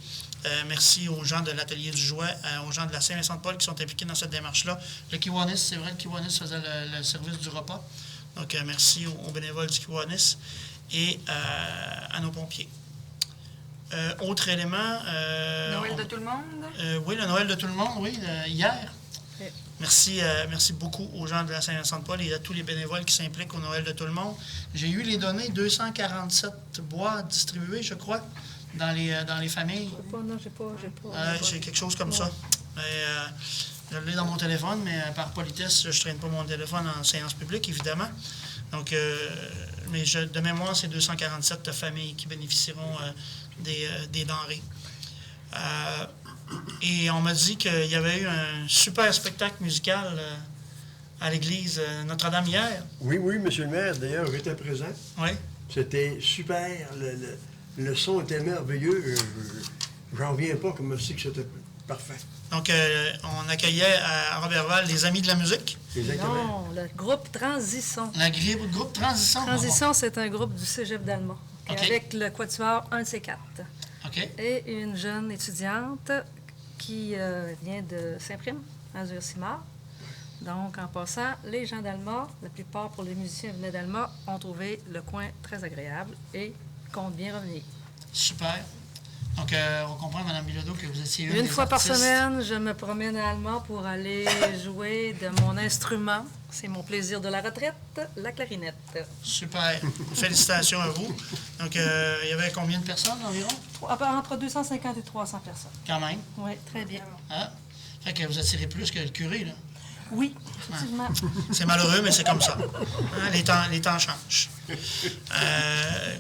Merci aux gens de l'atelier du jouet, aux gens de la Saint-Vincent-de-Paul qui sont impliqués dans cette démarche-là. Le Kiwanis, c'est vrai, le Kiwanis faisait le service du repas. Donc, merci aux bénévoles du Kiwanis et à nos pompiers. Autre élément... Noël de tout le monde? Oui, le Noël de tout le monde, oui, hier. Okay. Merci beaucoup aux gens de la Saint-Vincent-de-Paul et à tous les bénévoles qui s'impliquent au Noël de tout le monde. J'ai eu les données, 247 boîtes distribuées, je crois, dans les familles. J'ai quelque chose comme ça. Je l'ai dans mon téléphone, mais par politesse, je ne traîne pas mon téléphone en séance publique, évidemment. Donc, mais de mémoire, c'est 247 familles qui bénéficieront des denrées. Et on m'a dit qu'il y avait eu un super spectacle musical à l'église Notre-Dame hier. Oui, monsieur le maire. D'ailleurs, j'étais présent. Oui. C'était super. Le son était merveilleux. J'en reviens pas comme je sais que c'était parfait. Donc, on accueillait à Roberval les Amis de la musique. Non, le groupe Transition. Le groupe Transition. Transition, c'est un groupe du Cégep d'Alma. Okay. Avec le quatuor 1C4. OK. Et une jeune étudiante qui vient de Saint-Prime, Azur-Simard. Donc, en passant, les gens d'Alma, la plupart pour les musiciens qui venaient d'Alma, ont trouvé le coin très agréable et comptent bien revenir. Super. Donc, on comprend, Mme Bilodeau, que vous étiez une fois par semaine, je me promène à Alma pour aller jouer de mon instrument. C'est mon plaisir de la retraite, la clarinette. Super. Félicitations à vous. Donc, il y avait combien de personnes environ? Entre 250 et 300 personnes. Quand même. Oui, très bien. Ah. Fait que vous attirez plus que le curé, là. Oui, effectivement. C'est malheureux, mais c'est comme ça. Hein, les temps changent.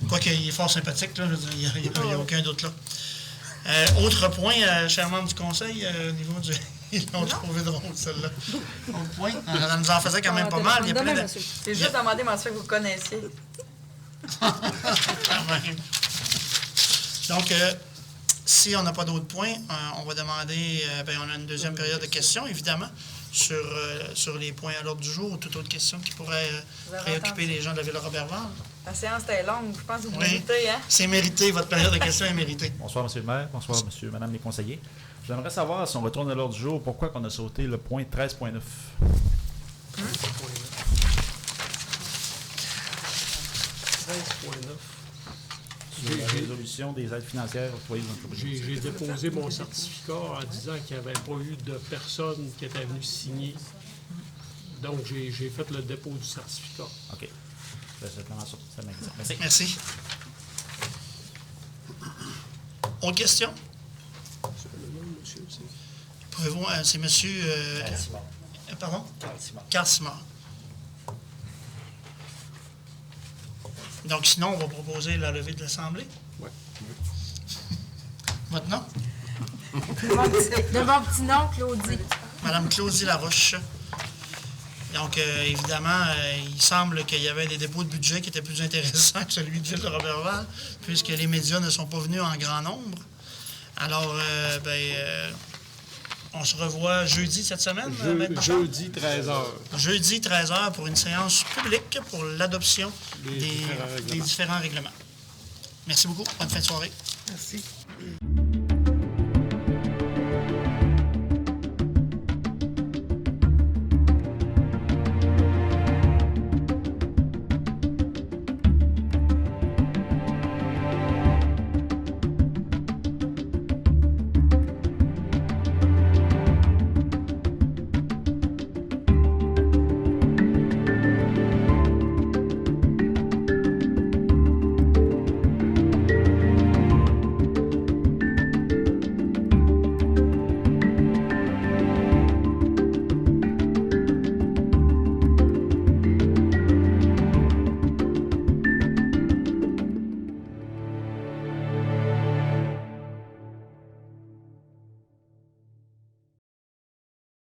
Quoique, il est fort sympathique, là. Il n'y a aucun doute là. Autre point, cher membre du conseil, au niveau du... Ils l'ont trouvé drôle, celle-là. Autre point. Ça nous en faisait quand même pas mal. Il y a plein de... J'ai juste demandé comment ça fait que vous connaissiez. Donc, si on n'a pas d'autres points, on va demander... on a une deuxième période de questions, évidemment, sur les points à l'ordre du jour ou toute autre question qui pourrait préoccuper les gens de la ville de Roberval. La séance était longue, je pense que vous Oui, méritez, hein? C'est mérité, votre période de questions est méritée. Bonsoir, M. le maire. Bonsoir, Madame les conseillers. J'aimerais savoir, si on retourne à l'ordre du jour, pourquoi on a sauté le point 13.9. 13.9. La résolution des aides financières octroyées aux entreprises. J'ai déposé mon certificat en disant qu'il n'y avait pas eu de personne qui était venue signer. Donc, j'ai fait le dépôt du certificat. OK. Ça m'intéresse. Merci. Autre question? Pouvez-vous... c'est monsieur... pardon? Carl Simard. Donc, sinon, on va proposer la levée de l'Assemblée. Oui. Votre nom? De mon petit nom, Claudie. Madame Claudie Laroche. Donc, évidemment, il semble qu'il y avait des dépôts de budget qui étaient plus intéressants que celui de Ville de Roberval, puisque les médias ne sont pas venus en grand nombre. Alors, on se revoit jeudi cette semaine? Jeudi 13h. Jeudi 13h pour une séance publique pour l'adoption des différents règlements. Merci beaucoup. Bonne fin de soirée. Merci.